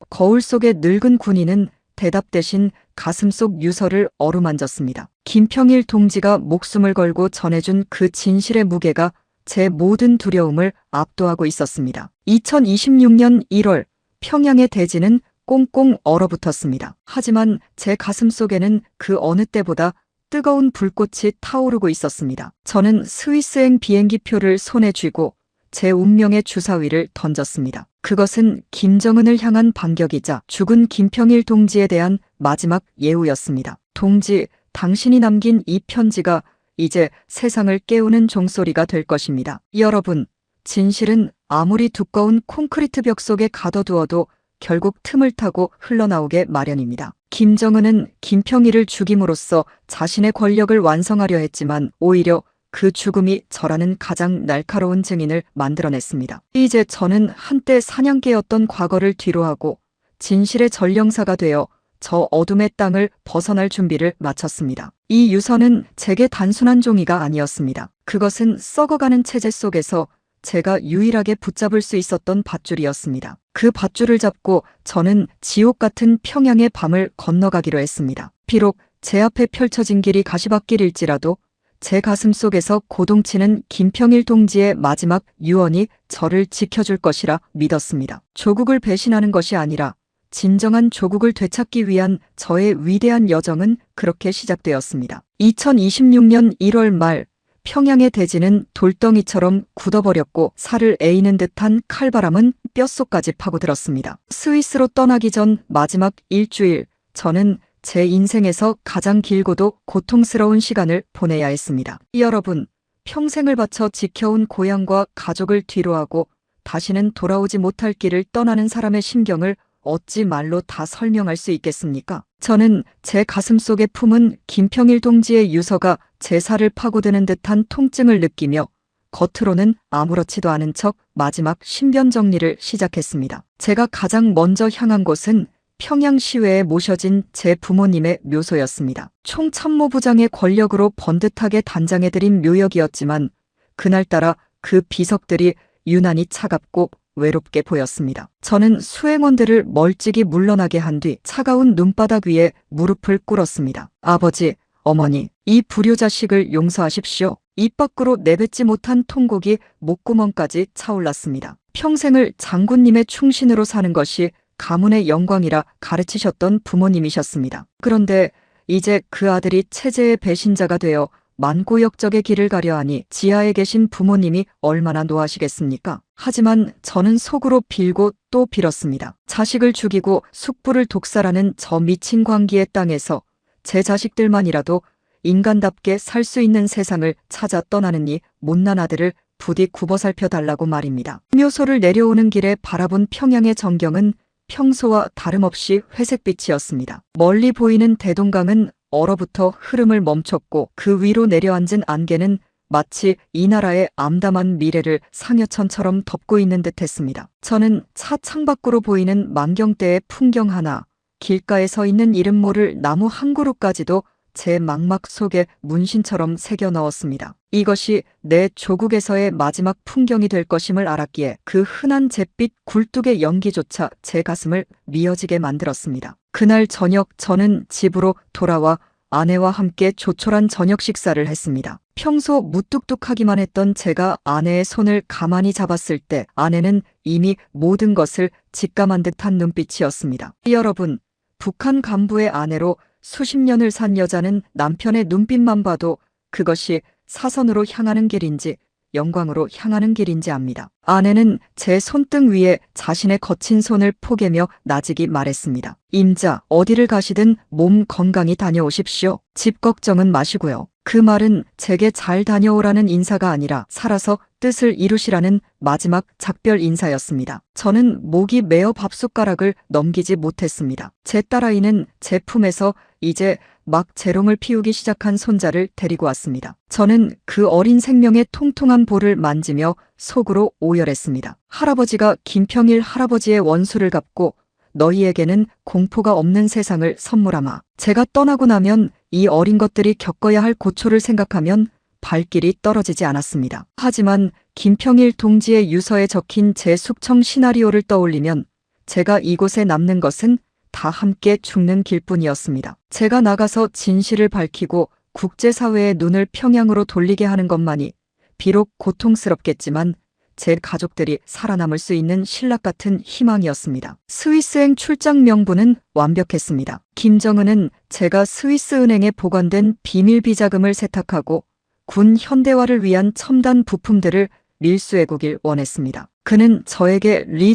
거울 속의 늙은 군인은 대답 대신 가슴 속 유서를 어루만졌습니다. 김평일 동지가 목숨을 걸고 전해준 그 진실의 무게가 제 모든 두려움을 압도하고 있었습니다. 2026년 1월 평양의 대지는 꽁꽁 얼어붙었습니다. 하지만 제 가슴 속에는 그 어느 때보다 뜨거운 불꽃이 타오르고 있었습니다. 저는 스위스행 비행기표를 손에 쥐고 제 운명의 주사위를 던졌습니다. 그것은 김정은을 향한 반격이자 죽은 김평일 동지에 대한 마지막 예우였습니다. 동지, 당신이 남긴 이 편지가 이제 세상을 깨우는 종소리가 될 것입니다. 여러분, 진실은 아무리 두꺼운 콘크리트 벽 속에 가둬두어도 결국 틈을 타고 흘러나오게 마련입니다. 김정은은 김평일을 죽임으로써 자신의 권력을 완성하려 했지만 오히려 그 죽음이 저라는 가장 날카로운 증인을 만들어냈습니다. 이제 저는 한때 사냥개였던 과거를 뒤로하고 진실의 전령사가 되어 저 어둠의 땅을 벗어날 준비를 마쳤습니다. 이 유서는 제게 단순한 종이가 아니었습니다. 그것은 썩어가는 체제 속에서 제가 유일하게 붙잡을 수 있었던 밧줄이었습니다. 그 밧줄을 잡고 저는 지옥 같은 평양의 밤을 건너가기로 했습니다. 비록 제 앞에 펼쳐진 길이 가시밭길일지라도 제 가슴 속에서 고동치는 김평일 동지의 마지막 유언이 저를 지켜줄 것이라 믿었습니다. 조국을 배신하는 것이 아니라 진정한 조국을 되찾기 위한 저의 위대한 여정은 그렇게 시작되었습니다. 2026년 1월 말 평양의 대지는 돌덩이처럼 굳어버렸고 살을 에이는 듯한 칼바람은 뼛속까지 파고들었습니다. 스위스로 떠나기 전 마지막 일주일 저는 제 인생에서 가장 길고도 고통스러운 시간을 보내야 했습니다. 여러분, 평생을 바쳐 지켜온 고향과 가족을 뒤로하고 다시는 돌아오지 못할 길을 떠나는 사람의 심경을 어찌 말로 다 설명할 수 있겠습니까? 저는 제 가슴 속에 품은 김평일 동지의 유서가 제 살을 파고드는 듯한 통증을 느끼며 겉으로는 아무렇지도 않은 척 마지막 신변 정리를 시작했습니다. 제가 가장 먼저 향한 곳은 평양시외에 모셔진 제 부모님의 묘소였습니다. 총참모부장의 권력으로 번듯하게 단장해드린 묘역이었지만 그날따라 그 비석들이 유난히 차갑고 외롭게 보였습니다. 저는 수행원들을 멀찍이 물러나게 한 뒤 차가운 눈바닥 위에 무릎을 꿇었습니다. 아버지, 어머니, 이 불효자식을 용서하십시오. 입 밖으로 내뱉지 못한 통곡이 목구멍까지 차올랐습니다. 평생을 장군님의 충신으로 사는 것이 가문의 영광이라 가르치셨던 부모님이셨습니다. 그런데 이제 그 아들이 체제의 배신자가 되어 만고역적의 길을 가려 하니 지하에 계신 부모님이 얼마나 노하시겠습니까? 하지만 저는 속으로 빌고 또 빌었습니다. 자식을 죽이고 숙부를 독살하는 저 미친 광기의 땅에서 제 자식들만이라도 인간답게 살 수 있는 세상을 찾아 떠나는 이 못난 아들을 부디 굽어 살펴달라고 말입니다. 묘소를 내려오는 길에 바라본 평양의 전경은 평소와 다름없이 회색빛이었습니다. 멀리 보이는 대동강은 얼어붙어 흐름을 멈췄고 그 위로 내려앉은 안개는 마치 이 나라의 암담한 미래를 상여천처럼 덮고 있는 듯했습니다. 저는 차 창밖으로 보이는 만경대의 풍경 하나, 길가에 서 있는 이름 모를 나무 한 그루까지도 제 망막 속에 문신처럼 새겨 넣었습니다. 이것이 내 조국에서의 마지막 풍경이 될 것임을 알았기에 그 흔한 잿빛 굴뚝의 연기조차 제 가슴을 미어지게 만들었습니다. 그날 저녁 저는 집으로 돌아와 아내와 함께 조촐한 저녁 식사를 했습니다. 평소 무뚝뚝하기만 했던 제가 아내의 손을 가만히 잡았을 때 아내는 이미 모든 것을 직감한 듯한 눈빛이었습니다. 여러분, 북한 간부의 아내로 수십 년을 산 여자는 남편의 눈빛만 봐도 그것이 사선으로 향하는 길인지 영광으로 향하는 길인지 압니다. 아내는 제 손등 위에 자신의 거친 손을 포개며 나직이 말했습니다. 임자, 어디를 가시든 몸 건강히 다녀오십시오. 집 걱정은 마시고요. 그 말은 제게 잘 다녀오라는 인사가 아니라 살아서 뜻을 이루시라는 마지막 작별 인사였습니다. 저는 목이 메어 밥숟가락을 넘기지 못했습니다. 제 딸아이는 제 품에서 이제 막 재롱을 피우기 시작한 손자를 데리고 왔습니다. 저는 그 어린 생명의 통통한 볼을 만지며 속으로 오열했습니다. 할아버지가 김평일 할아버지의 원수를 갚고 너희에게는 공포가 없는 세상을 선물하마. 제가 떠나고 나면 이 어린 것들이 겪어야 할 고초를 생각하면 발길이 떨어지지 않았습니다. 하지만 김평일 동지의 유서에 적힌 제 숙청 시나리오를 떠올리면 제가 이곳에 남는 것은 다 함께 죽는 길뿐이었습니다. 제가 나가서 진실을 밝히고 국제사회의 눈을 평양으로 돌리게 하는 것만이 비록 고통스럽겠지만 제 가족들이 살아남을 수 있는 신락 같은 희망이었습니다. 스위스행 출장 명부는 완벽했습니다. 김정은은 제가 스위스은행에 보관된 비밀 비자금을 세탁하고 군 현대화를 위한 첨단 부품들을 밀수해오길 원했습니다. 그는 저에게 리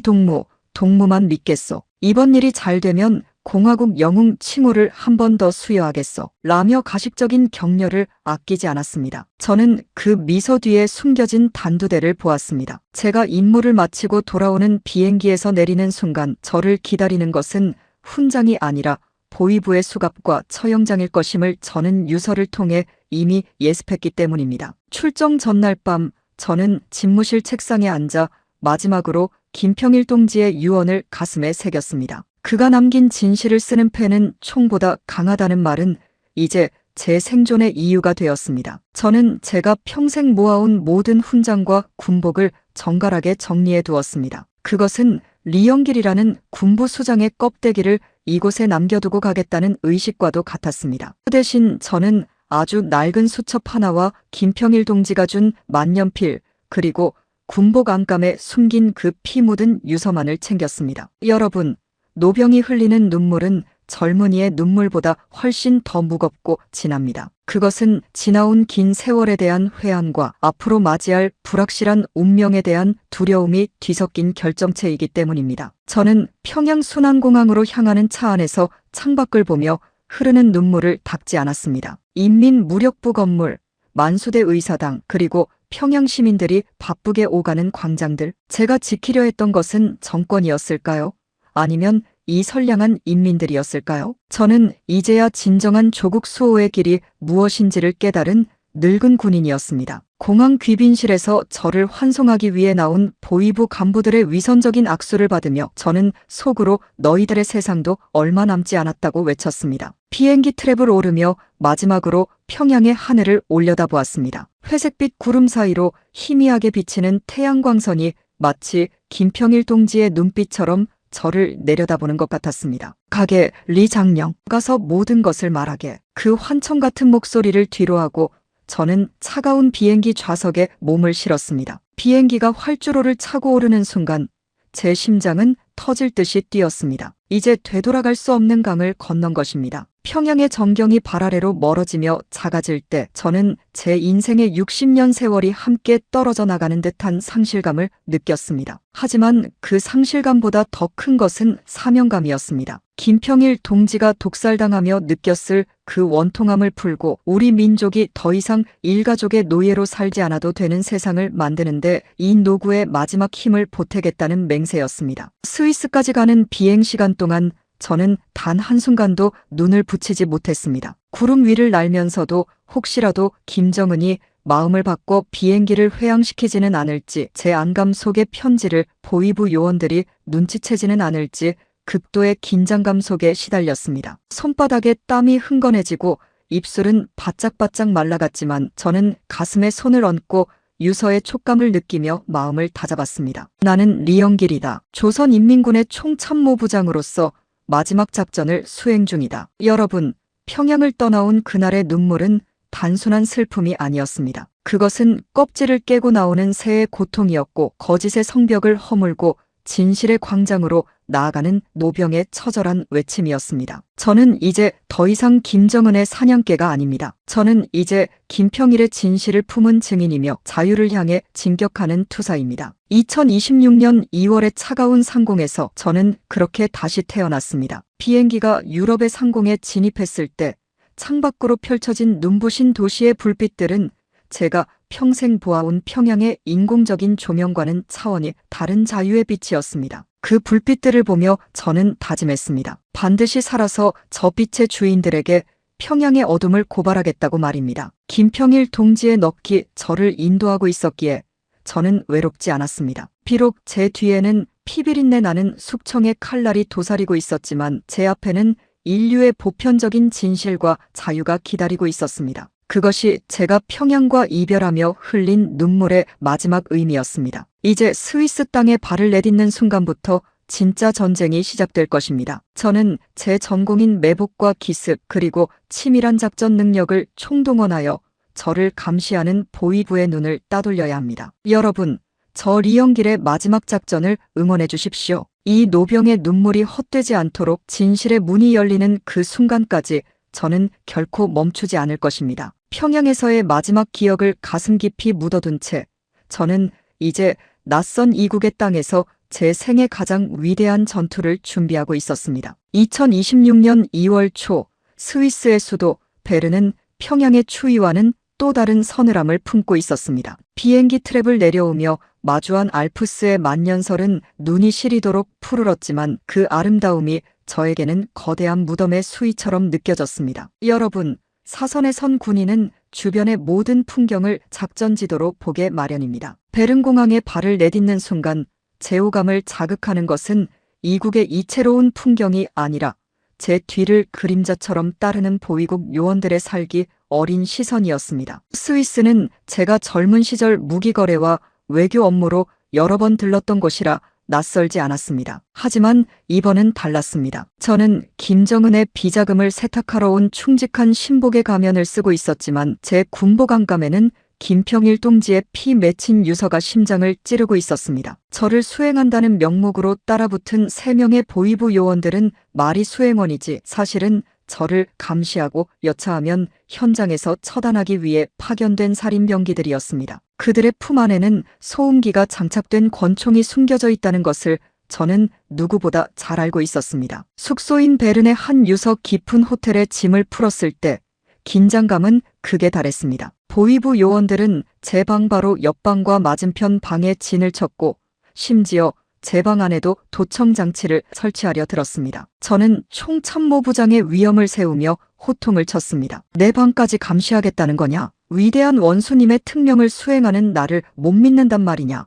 동무만 믿겠소. 이번 일이 잘 되면 공화국 영웅 칭호를 한 번 더 수여하겠소. 라며 가식적인 격려를 아끼지 않았습니다. 저는 그 미소 뒤에 숨겨진 단두대를 보았습니다. 제가 임무를 마치고 돌아오는 비행기에서 내리는 순간 저를 기다리는 것은 훈장이 아니라 보위부의 수갑과 처형장일 것임을 저는 유서를 통해 이미 예습했기 때문입니다. 출정 전날 밤 저는 집무실 책상에 앉아 마지막으로 김평일 동지의 유언을 가슴에 새겼습니다. 그가 남긴 진실을 쓰는 펜은 총보다 강하다는 말은 이제 제 생존의 이유가 되었습니다. 저는 제가 평생 모아온 모든 훈장과 군복을 정갈하게 정리해 두었습니다. 그것은 리영길이라는 군부 수장의 껍데기를 이곳에 남겨두고 가겠다는 의식과도 같았습니다. 그 대신 저는 아주 낡은 수첩 하나와 김평일 동지가 준 만년필 그리고 군복 안감에 숨긴 그 피 묻은 유서만을 챙겼습니다. 여러분, 노병이 흘리는 눈물은 젊은이의 눈물보다 훨씬 더 무겁고 진합니다. 그것은 지나온 긴 세월에 대한 회한과 앞으로 맞이할 불확실한 운명에 대한 두려움이 뒤섞인 결정체이기 때문입니다. 저는 평양 순환공항으로 향하는 차 안에서 창밖을 보며 흐르는 눈물을 닦지 않았습니다. 인민무력부 건물, 만수대 의사당, 그리고 평양 시민들이 바쁘게 오가는 광장들. 제가 지키려 했던 것은 정권이었을까요? 아니면 이 선량한 인민들이었을까요? 저는 이제야 진정한 조국 수호의 길이 무엇인지를 깨달은 늙은 군인이었습니다. 공항 귀빈실에서 저를 환송하기 위해 나온 보위부 간부들의 위선적인 악수를 받으며 저는 속으로 너희들의 세상도 얼마 남지 않았다고 외쳤습니다. 비행기 트랩을 오르며 마지막으로 평양의 하늘을 올려다보았습니다. 회색빛 구름 사이로 희미하게 비치는 태양광선이 마치 김평일 동지의 눈빛처럼 저를 내려다보는 것 같았습니다. 가게 리 장령, 가서 모든 것을 말하게. 그 환청 같은 목소리를 뒤로하고 저는 차가운 비행기 좌석에 몸을 실었습니다. 비행기가 활주로를 차고 오르는 순간 제 심장은 터질 듯이 뛰었습니다. 이제 되돌아갈 수 없는 강을 건넌 것입니다. 평양의 전경이 발 아래로 멀어지며 작아질 때 저는 제 인생의 60년 세월이 함께 떨어져 나가는 듯한 상실감을 느꼈습니다. 하지만 그 상실감보다 더 큰 것은 사명감이었습니다. 김평일 동지가 독살당하며 느꼈을 그 원통함을 풀고 우리 민족이 더 이상 일가족의 노예로 살지 않아도 되는 세상을 만드는데 이 노구의 마지막 힘을 보태겠다는 맹세였습니다. 스위스까지 가는 비행 시간 동안 저는 단 한순간도 눈을 붙이지 못했습니다. 구름 위를 날면서도 혹시라도 김정은이 마음을 바꿔 비행기를 회항시키지는 않을지, 제 안감 속의 편지를 보위부 요원들이 눈치채지는 않을지 극도의 긴장감 속에 시달렸습니다. 손바닥에 땀이 흥건해지고 입술은 바짝바짝 말라갔지만 저는 가슴에 손을 얹고 유서의 촉감을 느끼며 마음을 다잡았습니다. 나는 리영길이다. 조선인민군의 총참모부장으로서 마지막 작전을 수행 중이다. 여러분, 평양을 떠나온 그날의 눈물은 단순한 슬픔이 아니었습니다. 그것은 껍질을 깨고 나오는 새의 고통이었고 거짓의 성벽을 허물고 진실의 광장으로 나아가는 노병의 처절한 외침이었습니다. 저는 이제 더 이상 김정은의 사냥개가 아닙니다. 저는 이제 김평일의 진실을 품은 증인이며 자유를 향해 진격하는 투사입니다. 2026년 2월의 차가운 상공에서 저는 그렇게 다시 태어났습니다. 비행기가 유럽의 상공에 진입했을 때 창밖으로 펼쳐진 눈부신 도시의 불빛들은 제가 평생 보아온 평양의 인공적인 조명과는 차원이 다른 자유의 빛이었습니다. 그 불빛들을 보며 저는 다짐했습니다. 반드시 살아서 저 빛의 주인들에게 평양의 어둠을 고발하겠다고 말입니다. 김평일 동지의 넋이 저를 인도하고 있었기에 저는 외롭지 않았습니다. 비록 제 뒤에는 피비린내 나는 숙청의 칼날이 도사리고 있었지만 제 앞에는 인류의 보편적인 진실과 자유가 기다리고 있었습니다. 그것이 제가 평양과 이별하며 흘린 눈물의 마지막 의미였습니다. 이제 스위스 땅에 발을 내딛는 순간부터 진짜 전쟁이 시작될 것입니다. 저는 제 전공인 매복과 기습 그리고 치밀한 작전 능력을 총동원하여 저를 감시하는 보위부의 눈을 따돌려야 합니다. 여러분, 저 리영길의 마지막 작전을 응원해 주십시오. 이 노병의 눈물이 헛되지 않도록 진실의 문이 열리는 그 순간까지 저는 결코 멈추지 않을 것입니다. 평양에서의 마지막 기억을 가슴 깊이 묻어둔 채 저는 이제 낯선 이국의 땅에서 제 생애 가장 위대한 전투를 준비하고 있었습니다. 2026년 2월 초 스위스의 수도 베른은 평양의 추위와는 또 다른 서늘함을 품고 있었습니다. 비행기 트랩을 내려오며 마주한 알프스의 만년설은 눈이 시리도록 푸르렀지만 그 아름다움이 저에게는 거대한 무덤의 수위처럼 느껴졌습니다. 여러분, 사선에 선 군인은 주변의 모든 풍경을 작전지도로 보게 마련입니다. 베른공항에 발을 내딛는 순간 제호감을 자극하는 것은 이국의 이채로운 풍경이 아니라 제 뒤를 그림자처럼 따르는 보위국 요원들의 살기 어린 시선이었습니다. 스위스는 제가 젊은 시절 무기거래와 외교 업무로 여러 번 들렀던 곳이라 낯설지 않았습니다. 하지만 이번은 달랐습니다. 저는 김정은의 비자금을 세탁하러 온 충직한 신복의 가면을 쓰고 있었지만 제 군복 안감에는 김평일 동지의 피 맺힌 유서가 심장을 찌르고 있었습니다. 저를 수행한다는 명목으로 따라붙은 3명의 보위부 요원들은 말이 수행원이지 사실은 저를 감시하고 여차하면 현장에서 처단하기 위해 파견된 살인병기들이었습니다. 그들의 품 안에는 소음기가 장착된 권총이 숨겨져 있다는 것을 저는 누구보다 잘 알고 있었습니다. 숙소인 베른의 한 유서 깊은 호텔에 짐을 풀었을 때 긴장감은 극에 달했습니다. 보위부 요원들은 제 방 바로 옆방과 맞은편 방에 진을 쳤고 심지어 제 방 안에도 도청 장치를 설치하려 들었습니다. 저는 총참모부장의 위엄을 세우며 호통을 쳤습니다. 내 방까지 감시하겠다는 거냐? 위대한 원수님의 특명을 수행하는 나를 못 믿는단 말이냐.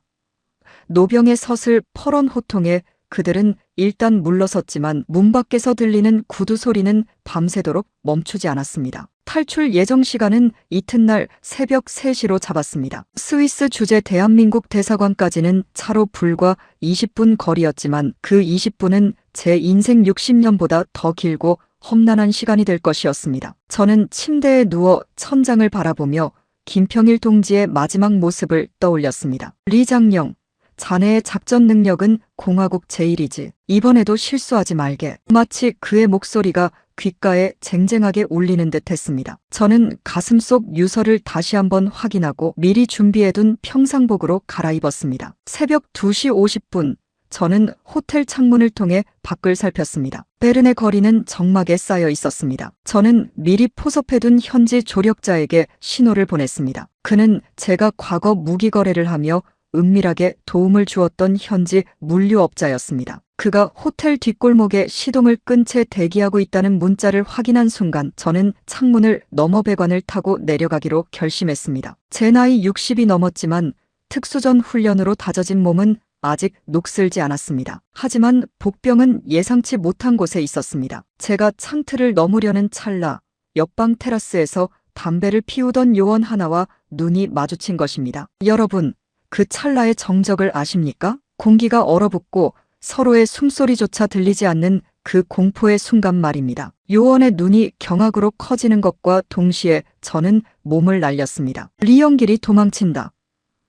노병의 서슬 퍼런 호통에 그들은 일단 물러섰지만 문 밖에서 들리는 구두 소리는 밤새도록 멈추지 않았습니다. 탈출 예정 시간은 이튿날 새벽 3시로 잡았습니다. 스위스 주재 대한민국 대사관까지는 차로 불과 20분 거리였지만 그 20분은 제 인생 60년보다 더 길고 험난한 시간이 될 것이었습니다. 저는 침대에 누워 천장을 바라보며 김평일 동지의 마지막 모습을 떠올렸습니다. 리장령, 자네의 작전 능력은 공화국 제1이지. 이번에도 실수하지 말게. 마치 그의 목소리가 귓가에 쟁쟁하게 울리는 듯 했습니다. 저는 가슴속 유서를 다시 한번 확인하고 미리 준비해둔 평상복으로 갈아입었습니다. 새벽 2시 50분, 저는 호텔 창문을 통해 밖을 살폈습니다. 베른의 거리는 적막에 쌓여 있었습니다. 저는 미리 포섭해둔 현지 조력자에게 신호를 보냈습니다. 그는 제가 과거 무기 거래를 하며 은밀하게 도움을 주었던 현지 물류업자였습니다. 그가 호텔 뒷골목에 시동을 끈 채 대기하고 있다는 문자를 확인한 순간 저는 창문을 넘어 배관을 타고 내려가기로 결심했습니다. 제 나이 60이 넘었지만 특수전 훈련으로 다져진 몸은 아직 녹슬지 않았습니다. 하지만 복병은 예상치 못한 곳에 있었습니다. 제가 창틀을 넘으려는 찰나 옆방 테라스에서 담배를 피우던 요원 하나와 눈이 마주친 것입니다. 여러분, 그 찰나의 정적을 아십니까? 공기가 얼어붙고 서로의 숨소리조차 들리지 않는 그 공포의 순간 말입니다. 요원의 눈이 경악으로 커지는 것과 동시에 저는 몸을 날렸습니다. 리영길이 도망친다.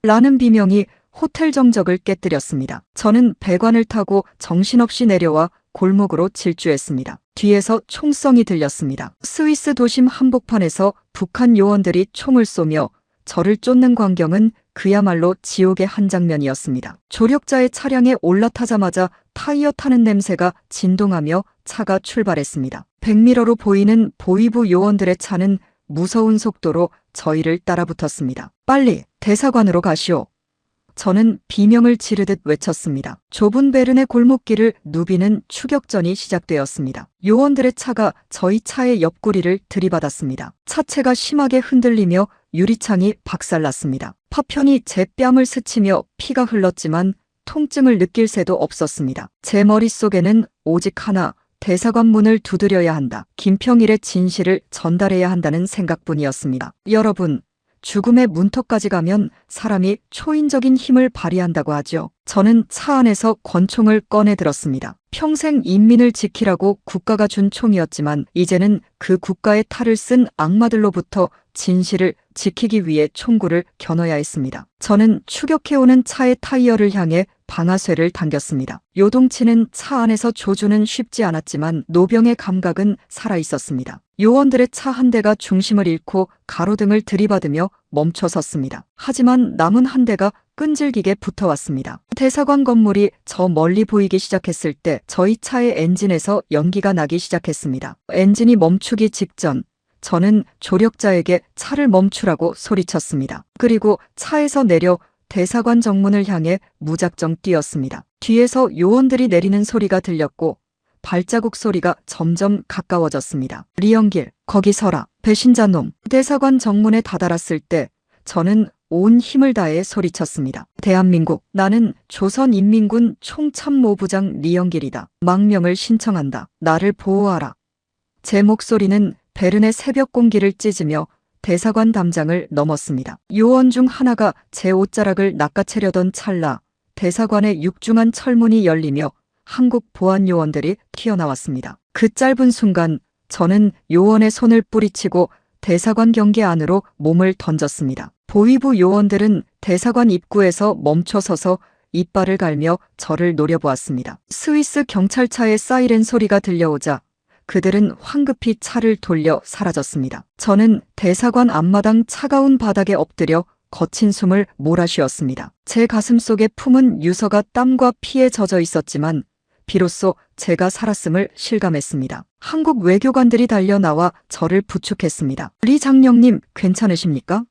라는 비명이 호텔 정적을 깨뜨렸습니다. 저는 배관을 타고 정신없이 내려와 골목으로 질주했습니다. 뒤에서 총성이 들렸습니다. 스위스 도심 한복판에서 북한 요원들이 총을 쏘며 저를 쫓는 광경은 그야말로 지옥의 한 장면이었습니다. 조력자의 차량에 올라타자마자 타이어 타는 냄새가 진동하며 차가 출발했습니다. 백미러로 보이는 보위부 요원들의 차는 무서운 속도로 저희를 따라붙었습니다. 빨리 대사관으로 가시오. 저는 비명을 지르듯 외쳤습니다. 좁은 베른의 골목길을 누비는 추격전이 시작되었습니다. 요원들의 차가 저희 차의 옆구리를 들이받았습니다. 차체가 심하게 흔들리며 유리창이 박살났습니다. 파편이 제 뺨을 스치며 피가 흘렀지만 통증을 느낄 새도 없었습니다. 제 머릿속에는 오직 하나, 대사관 문을 두드려야 한다. 김평일의 진실을 전달해야 한다는 생각뿐이었습니다. 여러분, 죽음의 문턱까지 가면 사람이 초인적인 힘을 발휘한다고 하죠. 저는 차 안에서 권총을 꺼내 들었습니다. 평생 인민을 지키라고 국가가 준 총이었지만 이제는 그 국가의 탈을 쓴 악마들로부터 진실을 지키기 위해 총구를 겨눠야 했습니다. 저는 추격해오는 차의 타이어를 향해 방아쇠를 당겼습니다. 요동치는 차 안에서 조주는 쉽지 않았지만 노병의 감각은 살아있었습니다. 요원들의 차 한 대가 중심을 잃고 가로등을 들이받으며 멈춰섰습니다. 하지만 남은 한 대가 끈질기게 붙어왔습니다. 대사관 건물이 저 멀리 보이기 시작했을 때 저희 차의 엔진에서 연기가 나기 시작했습니다. 엔진이 멈추기 직전 저는 조력자에게 차를 멈추라고 소리쳤습니다. 그리고 차에서 내려 대사관 정문을 향해 무작정 뛰었습니다. 뒤에서 요원들이 내리는 소리가 들렸고 발자국 소리가 점점 가까워졌습니다. 리영길, 거기 서라. 배신자 놈. 대사관 정문에 다다랐을 때 저는 온 힘을 다해 소리쳤습니다. 대한민국, 나는 조선인민군 총참모부장 리영길이다. 망명을 신청한다. 나를 보호하라. 제 목소리는 베른의 새벽 공기를 찢으며 대사관 담장을 넘었습니다. 요원 중 하나가 제 옷자락을 낚아채려던 찰나 대사관의 육중한 철문이 열리며 한국 보안 요원들이 튀어나왔습니다. 그 짧은 순간 저는 요원의 손을 뿌리치고 대사관 경계 안으로 몸을 던졌습니다. 보위부 요원들은 대사관 입구에서 멈춰서서 이빨을 갈며 저를 노려보았습니다. 스위스 경찰차의 사이렌 소리가 들려오자 그들은 황급히 차를 돌려 사라졌습니다. 저는 대사관 앞마당 차가운 바닥에 엎드려 거친 숨을 몰아쉬었습니다. 제 가슴 속에 품은 유서가 땀과 피에 젖어 있었지만 비로소 제가 살았음을 실감했습니다. 한국 외교관들이 달려나와 저를 부축했습니다. 리 장령님, 괜찮으십니까?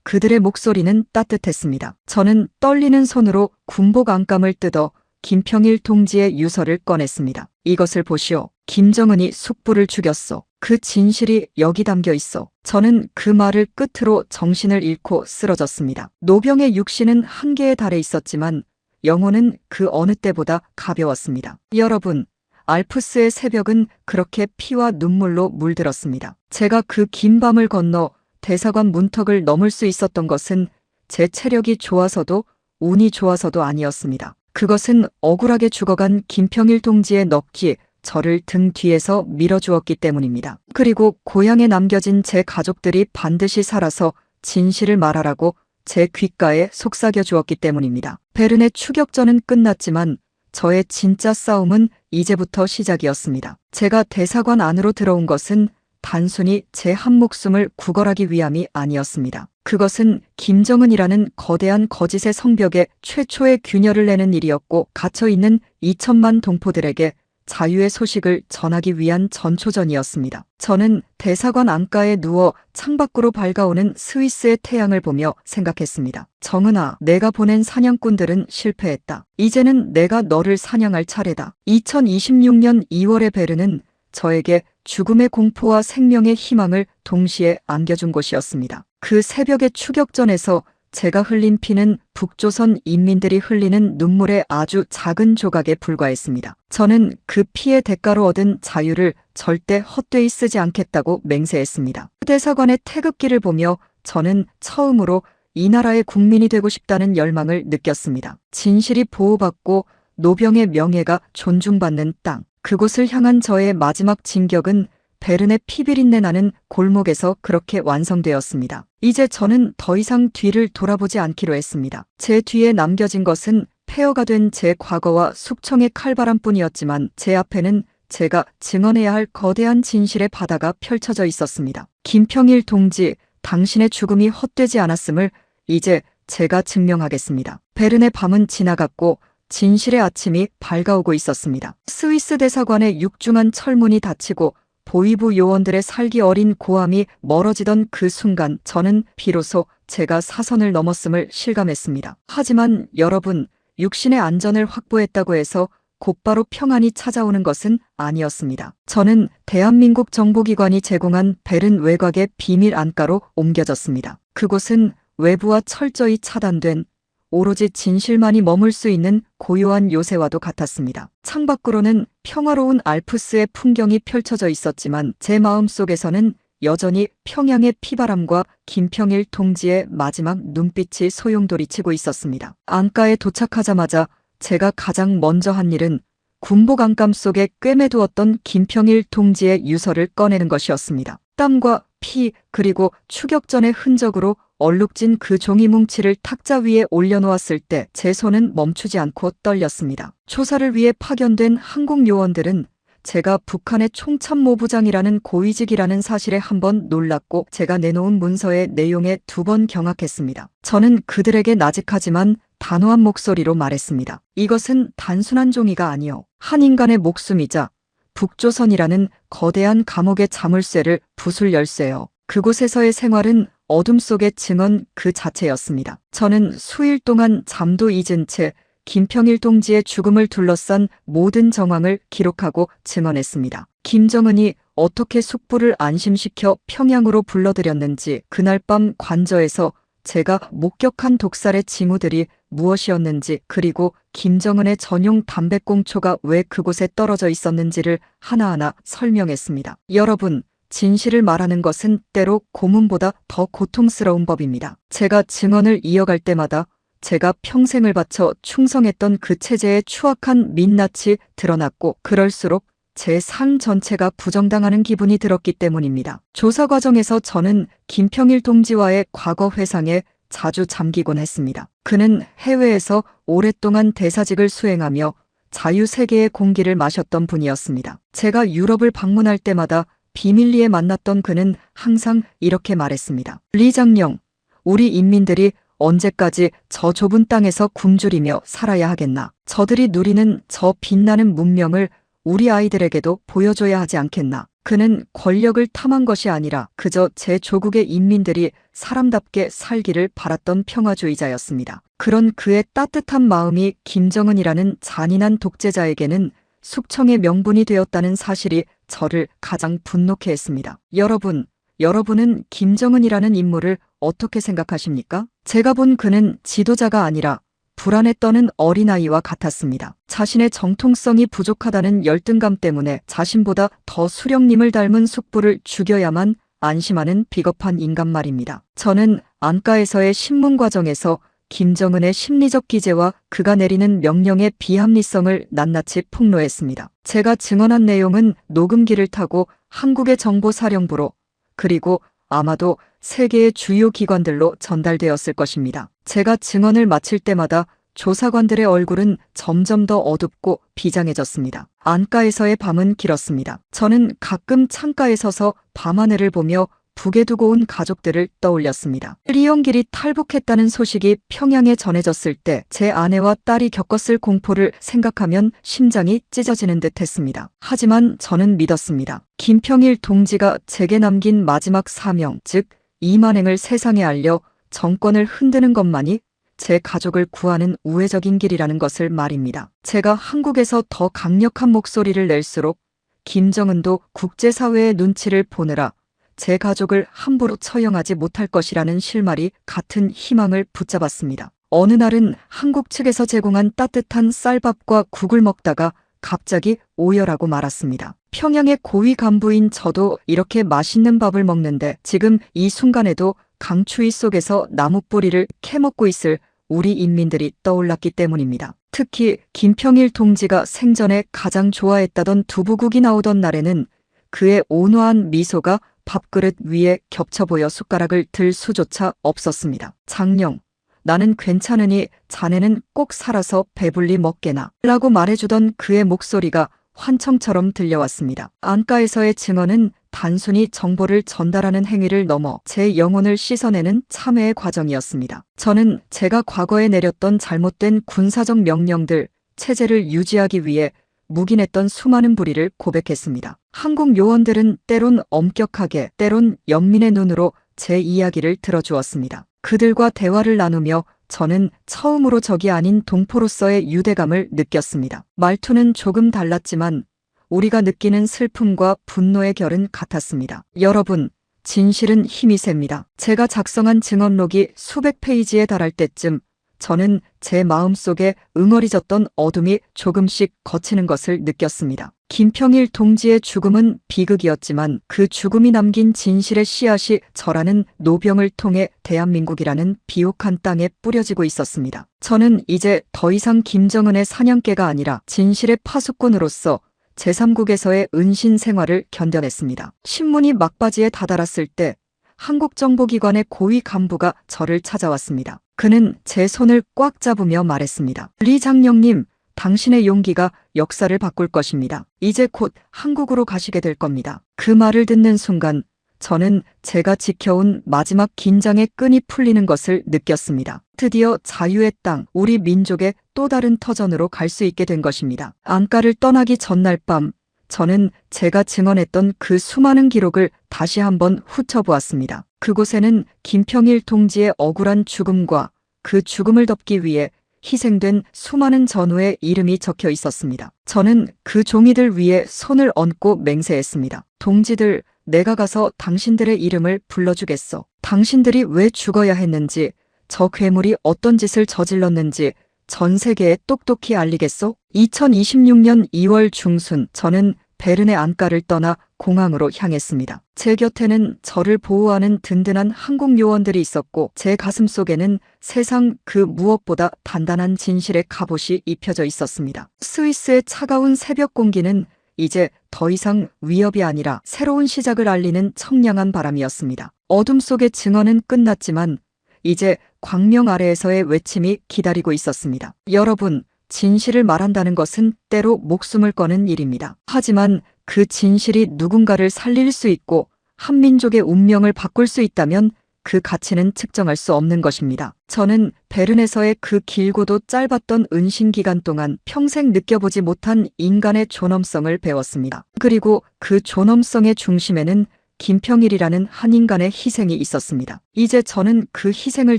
그들의 목소리는 따뜻했습니다. 저는 떨리는 손으로 군복 안감을 뜯어 김평일 동지의 유서를 꺼냈습니다. 이것을 보시오. 김정은이 숙부를 죽였소. 그 진실이 여기 담겨 있어. 저는 그 말을 끝으로 정신을 잃고 쓰러졌습니다. 노병의 육신은 한계에 달해 있었지만 영혼은 그 어느 때보다 가벼웠습니다. 여러분, 알프스의 새벽은 그렇게 피와 눈물로 물들었습니다. 제가 그 긴 밤을 건너 대사관 문턱을 넘을 수 있었던 것은 제 체력이 좋아서도 운이 좋아서도 아니었습니다. 그것은 억울하게 죽어간 김평일 동지의 넋이 저를 등 뒤에서 밀어주었기 때문입니다. 그리고 고향에 남겨진 제 가족들이 반드시 살아서 진실을 말하라고 제 귓가에 속삭여 주었기 때문입니다. 베른의 추격전은 끝났지만 저의 진짜 싸움은 이제부터 시작이었습니다. 제가 대사관 안으로 들어온 것은 단순히 제 한 목숨을 구걸하기 위함이 아니었습니다. 그것은 김정은이라는 거대한 거짓의 성벽에 최초의 균열을 내는 일이었고 갇혀있는 2천만 동포들에게 자유의 소식을 전하기 위한 전초전이었습니다. 저는 대사관 안가에 누워 창밖으로 밝아오는 스위스의 태양을 보며 생각했습니다. 정은아, 내가 보낸 사냥꾼들은 실패했다. 이제는 내가 너를 사냥할 차례다. 2026년 2월의 베른은 저에게 죽음의 공포와 생명의 희망을 동시에 안겨준 곳이었습니다. 그 새벽의 추격전에서 제가 흘린 피는 북조선 인민들이 흘리는 눈물의 아주 작은 조각에 불과했습니다. 저는 그 피의 대가로 얻은 자유를 절대 헛되이 쓰지 않겠다고 맹세했습니다. 대사관의 태극기를 보며 저는 처음으로 이 나라의 국민이 되고 싶다는 열망을 느꼈습니다. 진실이 보호받고 노병의 명예가 존중받는 땅. 그곳을 향한 저의 마지막 진격은 베른의 피비린내 나는 골목에서 그렇게 완성되었습니다. 이제 저는 더 이상 뒤를 돌아보지 않기로 했습니다. 제 뒤에 남겨진 것은 폐허가 된 제 과거와 숙청의 칼바람뿐이었지만 제 앞에는 제가 증언해야 할 거대한 진실의 바다가 펼쳐져 있었습니다. 김평일 동지, 당신의 죽음이 헛되지 않았음을 이제 제가 증명하겠습니다. 베른의 밤은 지나갔고 진실의 아침이 밝아오고 있었습니다. 스위스 대사관의 육중한 철문이 닫히고 보위부 요원들의 살기 어린 고함이 멀어지던 그 순간 저는 비로소 제가 사선을 넘었음을 실감했습니다. 하지만 여러분, 육신의 안전을 확보했다고 해서 곧바로 평안이 찾아오는 것은 아니었습니다. 저는 대한민국 정보기관이 제공한 베른 외곽의 비밀 안가로 옮겨졌습니다. 그곳은 외부와 철저히 차단된 오로지 진실만이 머물 수 있는 고요한 요새와도 같았습니다. 창밖으로는 평화로운 알프스의 풍경이 펼쳐져 있었지만 제 마음속에서는 여전히 평양의 피바람과 김평일 동지의 마지막 눈빛이 소용돌이치고 있었습니다. 안가에 도착하자마자 제가 가장 먼저 한 일은 군복 안감 속에 꿰매두었던 김평일 동지의 유서를 꺼내는 것이었습니다. 땀과 피 그리고 추격전의 흔적으로 얼룩진 그 종이 뭉치를 탁자 위에 올려놓았을 때 제 손은 멈추지 않고 떨렸습니다. 조사를 위해 파견된 한국 요원들은 제가 북한의 총참모부장이라는 고위직이라는 사실에 한 번 놀랐고 제가 내놓은 문서의 내용에 2번 경악했습니다. 저는 그들에게 나직하지만 단호한 목소리로 말했습니다. 이것은 단순한 종이가 아니요. 한 인간의 목숨이자 북조선이라는 거대한 감옥의 자물쇠를 부술 열쇠요. 그곳에서의 생활은 어둠 속의 증언 그 자체였습니다. 저는 수일 동안 잠도 잊은 채 김평일 동지의 죽음을 둘러싼 모든 정황을 기록하고 증언했습니다. 김정은이 어떻게 숙부를 안심시켜 평양으로 불러들였는지, 그날 밤 관저에서 제가 목격한 독살의 징후들이 무엇이었는지, 그리고 김정은의 전용 담배꽁초가 왜 그곳에 떨어져 있었는지를 하나하나 설명했습니다. 여러분, 진실을 말하는 것은 때로 고문보다 더 고통스러운 법입니다. 제가 증언을 이어갈 때마다 제가 평생을 바쳐 충성했던 그 체제의 추악한 민낯이 드러났고, 그럴수록 제 삶 전체가 부정당하는 기분이 들었기 때문입니다. 조사 과정에서 저는 김평일 동지와의 과거 회상에 자주 잠기곤 했습니다. 그는 해외에서 오랫동안 대사직을 수행하며 자유세계의 공기를 마셨던 분이었습니다. 제가 유럽을 방문할 때마다 비밀리에 만났던 그는 항상 이렇게 말했습니다. 리 장령, 우리 인민들이 언제까지 저 좁은 땅에서 굶주리며 살아야 하겠나? 저들이 누리는 저 빛나는 문명을 우리 아이들에게도 보여줘야 하지 않겠나? 그는 권력을 탐한 것이 아니라 그저 제 조국의 인민들이 사람답게 살기를 바랐던 평화주의자였습니다. 그런 그의 따뜻한 마음이 김정은이라는 잔인한 독재자에게는 숙청의 명분이 되었다는 사실이 저를 가장 분노케 했습니다. 여러분은 김정은이라는 인물을 어떻게 생각하십니까? 제가 본 그는 지도자가 아니라 불안에 떠는 어린아이와 같았습니다. 자신의 정통성이 부족하다는 열등감 때문에 자신보다 더 수령님을 닮은 숙부를 죽여야만 안심하는 비겁한 인간 말입니다. 저는 안가에서의 신문 과정에서 김정은의 심리적 기제와 그가 내리는 명령의 비합리성을 낱낱이 폭로했습니다. 제가 증언한 내용은 녹음기를 타고 한국의 정보사령부로 그리고 아마도 세계의 주요 기관들로 전달되었을 것입니다. 제가 증언을 마칠 때마다 조사관들의 얼굴은 점점 더 어둡고 비장해졌습니다. 안가에서의 밤은 길었습니다. 저는 가끔 창가에 서서 밤하늘을 보며 북에 두고 온 가족들을 떠올렸습니다. 리영길이 탈북했다는 소식이 평양에 전해졌을 때 제 아내와 딸이 겪었을 공포를 생각하면 심장이 찢어지는 듯 했습니다. 하지만 저는 믿었습니다. 김평일 동지가 제게 남긴 마지막 사명, 즉 이만행을 세상에 알려 정권을 흔드는 것만이 제 가족을 구하는 우회적인 길이라는 것을 말입니다. 제가 한국에서 더 강력한 목소리를 낼수록 김정은도 국제사회의 눈치를 보느라 제 가족을 함부로 처형하지 못할 것이라는 실마리 같은 희망을 붙잡았습니다. 어느 날은 한국 측에서 제공한 따뜻한 쌀밥과 국을 먹다가 갑자기 오열하고 말았습니다. 평양의 고위 간부인 저도 이렇게 맛있는 밥을 먹는데 지금 이 순간에도 강추위 속에서 나무뿌리를 캐먹고 있을 우리 인민들이 떠올랐기 때문입니다. 특히 김평일 동지가 생전에 가장 좋아했다던 두부국이 나오던 날에는 그의 온화한 미소가 밥그릇 위에 겹쳐 보여 숟가락을 들 수조차 없었습니다. 장령, 나는 괜찮으니 자네는 꼭 살아서 배불리 먹게나 라고 말해주던 그의 목소리가 환청처럼 들려왔습니다. 안가에서의 증언은 단순히 정보를 전달하는 행위를 넘어 제 영혼을 씻어내는 참회의 과정이었습니다. 저는 제가 과거에 내렸던 잘못된 군사적 명령들, 체제를 유지하기 위해 묵인했던 수많은 불의를 고백했습니다. 한국 요원들은 때론 엄격하게, 때론 연민의 눈으로 제 이야기를 들어주었습니다. 그들과 대화를 나누며 저는 처음으로 적이 아닌 동포로서의 유대감을 느꼈습니다. 말투는 조금 달랐지만 우리가 느끼는 슬픔과 분노의 결은 같았습니다. 여러분, 진실은 힘이 셉니다. 제가 작성한 증언록이 수백 페이지에 달할 때쯤 저는 제 마음속에 응어리졌던 어둠이 조금씩 걷히는 것을 느꼈습니다. 김평일 동지의 죽음은 비극이었지만 그 죽음이 남긴 진실의 씨앗이 저라는 노병을 통해 대한민국이라는 비옥한 땅에 뿌려지고 있었습니다. 저는 이제 더 이상 김정은의 사냥개가 아니라 진실의 파수꾼으로서 제3국에서의 은신 생활을 견뎌냈습니다. 신문이 막바지에 다다랐을 때 한국 정보기관의 고위 간부가 저를 찾아왔습니다. 그는 제 손을 꽉 잡으며 말했습니다. 리 장령님, 당신의 용기가 역사를 바꿀 것입니다. 이제 곧 한국으로 가시게 될 겁니다. 그 말을 듣는 순간 저는 제가 지켜온 마지막 긴장의 끈이 풀리는 것을 느꼈습니다. 드디어 자유의 땅, 우리 민족의 또 다른 터전으로 갈 수 있게 된 것입니다. 안가를 떠나기 전날 밤, 저는 제가 증언했던 그 수많은 기록을 다시 한번 훑어보았습니다. 그곳에는 김평일 동지의 억울한 죽음과 그 죽음을 덮기 위해 희생된 수많은 전우의 이름이 적혀 있었습니다. 저는 그 종이들 위에 손을 얹고 맹세했습니다. 동지들, 내가 가서 당신들의 이름을 불러주겠소. 당신들이 왜 죽어야 했는지, 저 괴물이 어떤 짓을 저질렀는지 전 세계에 똑똑히 알리겠소? 2026년 2월 중순 저는 베른의 안가를 떠나 공항으로 향했습니다. 제 곁에는 저를 보호하는 든든한 한국 요원들이 있었고 제 가슴 속에는 세상 그 무엇보다 단단한 진실의 갑옷이 입혀져 있었습니다. 스위스의 차가운 새벽 공기는 이제 더 이상 위협이 아니라 새로운 시작을 알리는 청량한 바람이었습니다. 어둠 속의 증언은 끝났지만 이제 광명 아래에서의 외침이 기다리고 있었습니다. 여러분, 진실을 말한다는 것은 때로 목숨을 거는 일입니다. 하지만 그 진실이 누군가를 살릴 수 있고 한민족의 운명을 바꿀 수 있다면 그 가치는 측정할 수 없는 것입니다. 저는 베른에서의 그 길고도 짧았던 은신 기간 동안 평생 느껴보지 못한 인간의 존엄성을 배웠습니다. 그리고 그 존엄성의 중심에는 김평일이라는 한 인간의 희생이 있었습니다. 이제 저는 그 희생을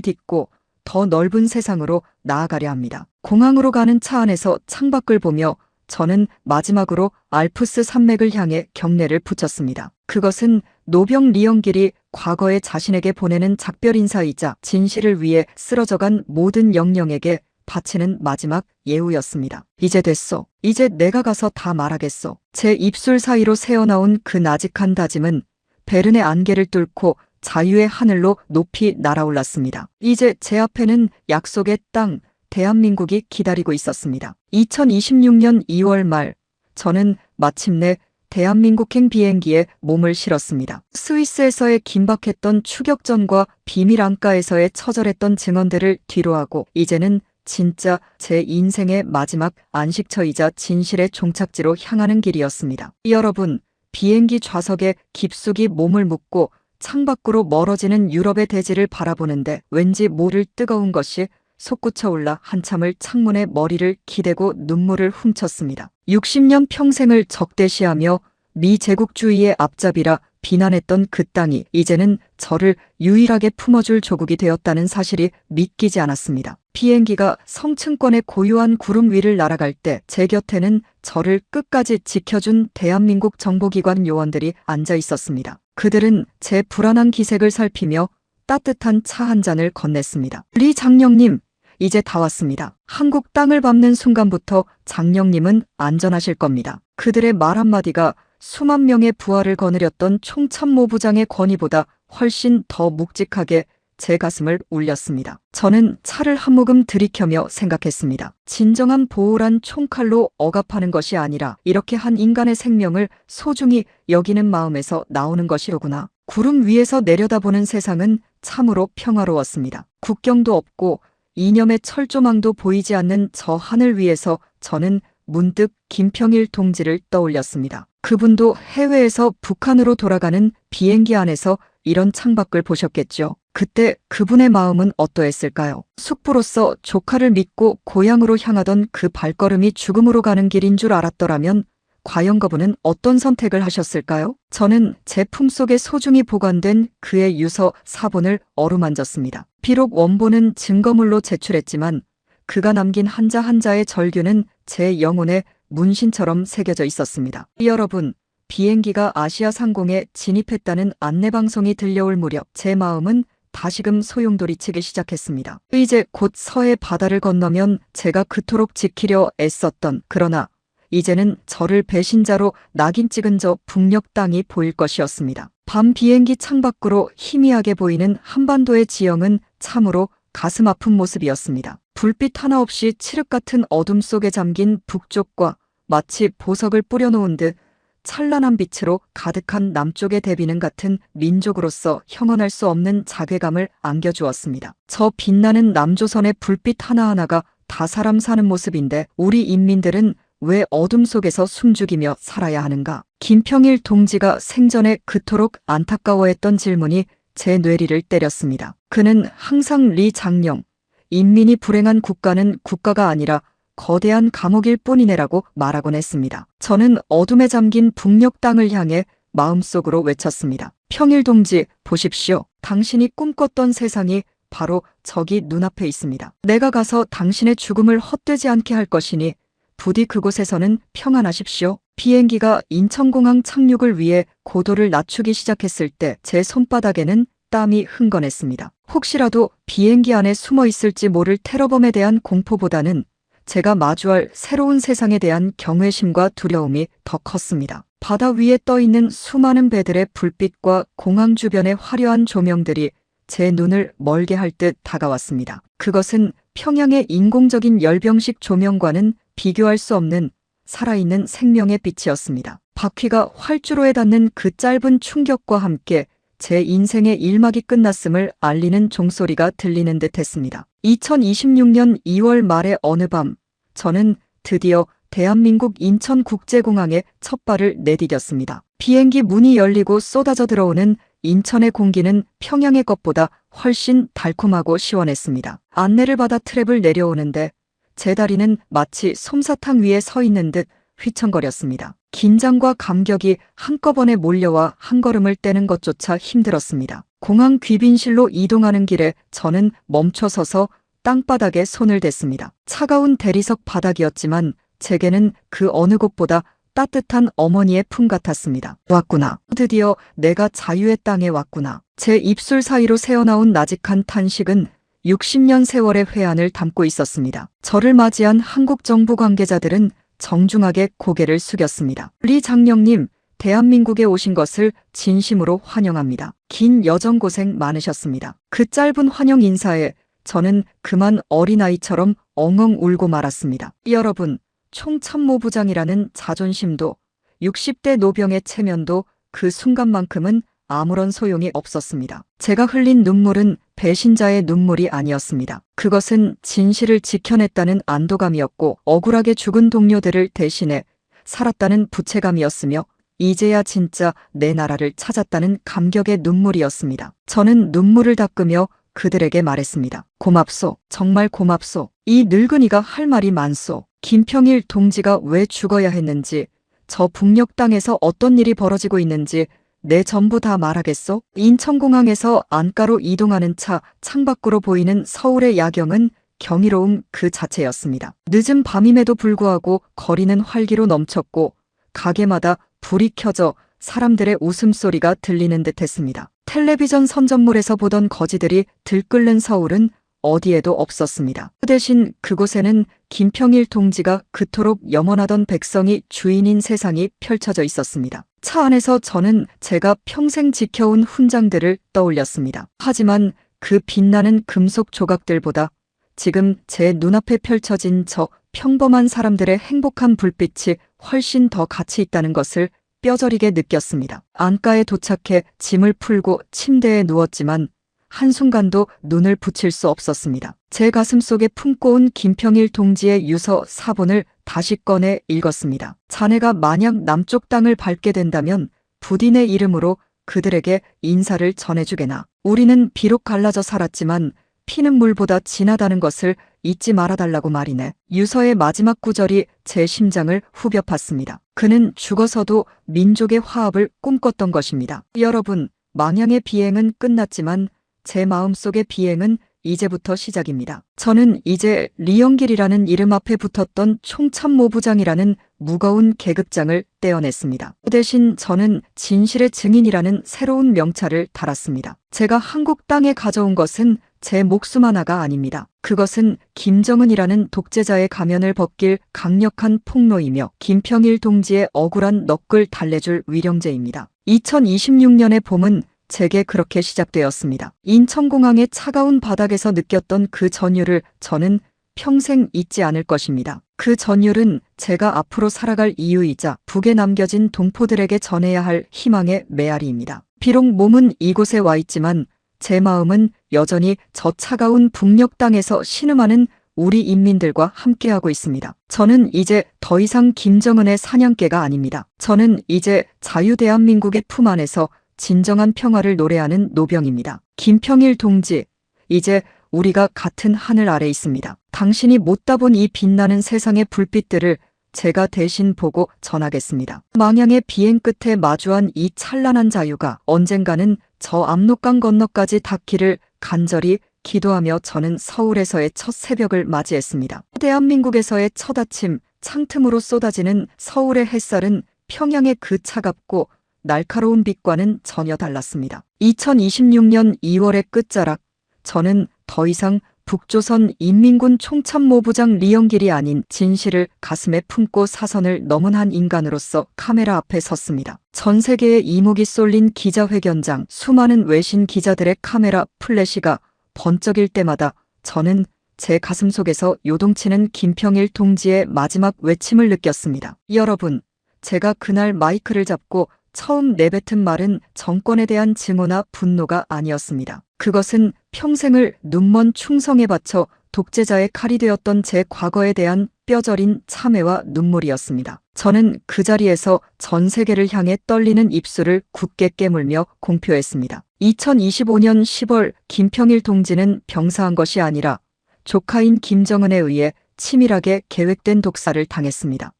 딛고 더 넓은 세상으로 나아가려 합니다. 공항으로 가는 차 안에서 창밖을 보며 저는 마지막으로 알프스 산맥을 향해 경례를 붙였습니다. 그것은 노병 리영길이 과거에 자신에게 보내는 작별 인사이자 진실을 위해 쓰러져간 모든 영령에게 바치는 마지막 예우였습니다. 이제 됐어. 이제 내가 가서 다 말하겠어. 제 입술 사이로 새어나온 그 나직한 다짐은 베른의 안개를 뚫고 자유의 하늘로 높이 날아올랐습니다. 이제 제 앞에는 약속의 땅, 대한민국이 기다리고 있었습니다. 2026년 2월 말, 저는 마침내 대한민국행 비행기에 몸을 실었습니다. 스위스에서의 긴박했던 추격전과 비밀 안가에서의 처절했던 증언들을 뒤로하고 이제는 진짜 제 인생의 마지막 안식처이자 진실의 종착지로 향하는 길이었습니다. 여러분, 비행기 좌석에 깊숙이 몸을 묻고 창밖으로 멀어지는 유럽의 대지를 바라보는데 왠지 모를 뜨거운 것이 솟구쳐 올라 한참을 창문에 머리를 기대고 눈물을 훔쳤습니다. 60년 평생을 적대시하며 미제국주의의 앞잡이라 비난했던 그 땅이 이제는 저를 유일하게 품어줄 조국이 되었다는 사실이 믿기지 않았습니다. 비행기가 성층권의 고요한 구름 위를 날아갈 때 제 곁에는 저를 끝까지 지켜준 대한민국 정보기관 요원들이 앉아 있었습니다. 그들은 제 불안한 기색을 살피며 따뜻한 차 한 잔을 건넸습니다. 리 장령님, 이제 다 왔습니다. 한국 땅을 밟는 순간부터 장령님은 안전하실 겁니다. 그들의 말 한마디가 수만 명의 부하를 거느렸던 총참모부장의 권위보다 훨씬 더 묵직하게 제 가슴을 울렸습니다. 저는 차를 한 모금 들이켜며 생각했습니다. 진정한 보호란 총칼로 억압하는 것이 아니라 이렇게 한 인간의 생명을 소중히 여기는 마음에서 나오는 것이로구나. 구름 위에서 내려다보는 세상은 참으로 평화로웠습니다. 국경도 없고 이념의 철조망도 보이지 않는 저 하늘 위에서 저는 문득 김평일 동지를 떠올렸습니다. 그분도 해외에서 북한으로 돌아가는 비행기 안에서 이런 창밖을 보셨겠죠. 그때 그분의 마음은 어떠했을까요? 숙부로서 조카를 믿고 고향으로 향하던 그 발걸음이 죽음으로 가는 길인 줄 알았더라면 과연 그분은 어떤 선택을 하셨을까요? 저는 제 품속에 소중히 보관된 그의 유서 사본을 어루만졌습니다. 비록 원본은 증거물로 제출했지만 그가 남긴 한자 한자의 절규는 제 영혼에 문신처럼 새겨져 있었습니다. 여러분, 비행기가 아시아 상공에 진입했다는 안내방송이 들려올 무렵 제 마음은 다시금 소용돌이치기 시작했습니다. 이제 곧 서해 바다를 건너면 제가 그토록 지키려 애썼던 그러나 이제는 저를 배신자로 낙인 찍은 저 북녘 땅이 보일 것이었습니다. 밤 비행기 창밖으로 희미하게 보이는 한반도의 지형은 참으로 가슴 아픈 모습이었습니다. 불빛 하나 없이 칠흑 같은 어둠 속에 잠긴 북쪽과 마치 보석을 뿌려놓은 듯 찬란한 빛으로 가득한 남쪽의 대비는 같은 민족으로서 형언할 수 없는 자괴감을 안겨주었습니다. 저 빛나는 남조선의 불빛 하나하나가 다 사람 사는 모습인데 우리 인민들은 왜 어둠 속에서 숨죽이며 살아야 하는가? 김평일 동지가 생전에 그토록 안타까워했던 질문이 제 뇌리를 때렸습니다. 그는 항상 리 장령, 인민이 불행한 국가는 국가가 아니라 거대한 감옥일 뿐이네라고 말하곤 했습니다. 저는 어둠에 잠긴 북녘 땅을 향해 마음속으로 외쳤습니다. 평일 동지, 보십시오. 당신이 꿈꿨던 세상이 바로 저기 눈앞에 있습니다. 내가 가서 당신의 죽음을 헛되지 않게 할 것이니 부디 그곳에서는 평안하십시오. 비행기가 인천공항 착륙을 위해 고도를 낮추기 시작했을 때 제 손바닥에는 땀이 흥건했습니다. 혹시라도 비행기 안에 숨어 있을지 모를 테러범에 대한 공포보다는 제가 마주할 새로운 세상에 대한 경외심과 두려움이 더 컸습니다. 바다 위에 떠있는 수많은 배들의 불빛과 공항 주변의 화려한 조명들이 제 눈을 멀게 할 듯 다가왔습니다. 그것은 평양의 인공적인 열병식 조명과는 비교할 수 없는 살아있는 생명의 빛이었습니다. 바퀴가 활주로에 닿는 그 짧은 충격과 함께 제 인생의 일막이 끝났음을 알리는 종소리가 들리는 듯 했습니다. 2026년 2월 말의 어느 밤, 저는 드디어 대한민국 인천국제공항에 첫 발을 내디뎠습니다. 비행기 문이 열리고 쏟아져 들어오는 인천의 공기는 평양의 것보다 훨씬 달콤하고 시원했습니다. 안내를 받아 트랩을 내려오는데 제 다리는 마치 솜사탕 위에 서 있는 듯 휘청거렸습니다. 긴장과 감격이 한꺼번에 몰려와 한 걸음을 떼는 것조차 힘들었습니다. 공항 귀빈실로 이동하는 길에 저는 멈춰서서 땅바닥에 손을 댔습니다. 차가운 대리석 바닥이었지만 제게는 그 어느 곳보다 따뜻한 어머니의 품 같았습니다. 왔구나. 드디어 내가 자유의 땅에 왔구나. 제 입술 사이로 새어나온 나직한 탄식은 60년 세월의 회한을 담고 있었습니다. 저를 맞이한 한국 정부 관계자들은 정중하게 고개를 숙였습니다. 리 장령님, 대한민국에 오신 것을 진심으로 환영합니다. 긴 여정 고생 많으셨습니다. 그 짧은 환영 인사에 저는 그만 어린아이처럼 엉엉 울고 말았습니다. 여러분, 총참모부장이라는 자존심도 60대 노병의 체면도 그 순간만큼은 아무런 소용이 없었습니다. 제가 흘린 눈물은 배신자의 눈물이 아니었습니다. 그것은 진실을 지켜냈다는 안도감이었고 억울하게 죽은 동료들을 대신해 살았다는 부채감이었으며 이제야 진짜 내 나라를 찾았다는 감격의 눈물이었습니다. 저는 눈물을 닦으며 그들에게 말했습니다. 고맙소. 정말 고맙소. 이 늙은이가 할 말이 많소. 김평일 동지가 왜 죽어야 했는지, 저 북녘 땅에서 어떤 일이 벌어지고 있는지 내 전부 다 말하겠소? 인천공항에서 안가로 이동하는 차 창밖으로 보이는 서울의 야경은 경이로움 그 자체였습니다. 늦은 밤임에도 불구하고 거리는 활기로 넘쳤고 가게마다 불이 켜져 사람들의 웃음소리가 들리는 듯했습니다. 텔레비전 선전물에서 보던 거지들이 들끓는 서울은 어디에도 없었습니다. 그 대신 그곳에는 김평일 동지가 그토록 염원하던 백성이 주인인 세상이 펼쳐져 있었습니다. 차 안에서 저는 제가 평생 지켜온 훈장들을 떠올렸습니다. 하지만 그 빛나는 금속 조각들보다 지금 제 눈앞에 펼쳐진 저 평범한 사람들의 행복한 불빛이 훨씬 더 가치 있다는 것을 뼈저리게 느꼈습니다. 안가에 도착해 짐을 풀고 침대에 누웠지만 한순간도 눈을 붙일 수 없었습니다. 제 가슴 속에 품고 온 김평일 동지의 유서 사본을 다시 꺼내 읽었습니다. 자네가 만약 남쪽 땅을 밟게 된다면 부디 내 이름으로 그들에게 인사를 전해주게나. 우리는 비록 갈라져 살았지만 피는 물보다 진하다는 것을 잊지 말아달라고 말이네. 유서의 마지막 구절이 제 심장을 후벼 팠습니다. 그는 죽어서도 민족의 화합을 꿈꿨던 것입니다. 여러분, 망향의 비행은 끝났지만 제 마음속의 비행은 이제부터 시작입니다. 저는 이제 리영길이라는 이름 앞에 붙었던 총참모부장이라는 무거운 계급장을 떼어냈습니다. 그 대신 저는 진실의 증인이라는 새로운 명찰을 달았습니다. 제가 한국 땅에 가져온 것은 제 목숨 하나가 아닙니다. 그것은 김정은이라는 독재자의 가면을 벗길 강력한 폭로이며 김평일 동지의 억울한 넋을 달래줄 위령제입니다. 2026년의 봄은 제게 그렇게 시작되었습니다. 인천공항의 차가운 바닥에서 느꼈던 그 전율을 저는 평생 잊지 않을 것입니다. 그 전율은 제가 앞으로 살아갈 이유이자 북에 남겨진 동포들에게 전해야 할 희망의 메아리입니다. 비록 몸은 이곳에 와 있지만 제 마음은 여전히 저 차가운 북녘 땅에서 신음하는 우리 인민들과 함께하고 있습니다. 저는 이제 더 이상 김정은의 사냥개가 아닙니다. 저는 이제 자유대한민국의 품 안에서 진정한 평화를 노래하는 노병입니다. 김평일 동지, 이제 우리가 같은 하늘 아래 있습니다. 당신이 못 다본 이 빛나는 세상의 불빛들을 제가 대신 보고 전하겠습니다. 망향의 비행 끝에 마주한 이 찬란한 자유가 언젠가는 저 압록강 건너까지 닿기를 간절히 기도하며 저는 서울에서의 첫 새벽을 맞이했습니다. 대한민국에서의 첫 아침, 창틈으로 쏟아지는 서울의 햇살은 평양의 그 차갑고 날카로운 빛과는 전혀 달랐습니다. 2026년 2월의 끝자락, 저는 더 이상 북조선 인민군 총참모부장 리영길이 아닌 진실을 가슴에 품고 사선을 넘은 한 인간으로서 카메라 앞에 섰습니다. 전 세계의 이목이 쏠린 기자회견장, 수많은 외신 기자들의 카메라 플래시가 번쩍일 때마다 저는 제 가슴 속에서 요동치는 김평일 동지의 마지막 외침을 느꼈습니다. 여러분, 제가 그날 마이크를 잡고 처음 내뱉은 말은 정권에 대한 증오나 분노가 아니었습니다. 그것은 평생을 눈먼 충성에 바쳐 독재자의 칼이 되었던 제 과거에 대한 뼈저린 참회와 눈물이었습니다. 저는 그 자리에서 전 세계를 향해 떨리는 입술을 굳게 깨물며 공표했습니다. 2025년 10월 김평일 동지는 병사한 것이 아니라 조카인 김정은에 의해 치밀하게 계획된 독사를 당했습니다.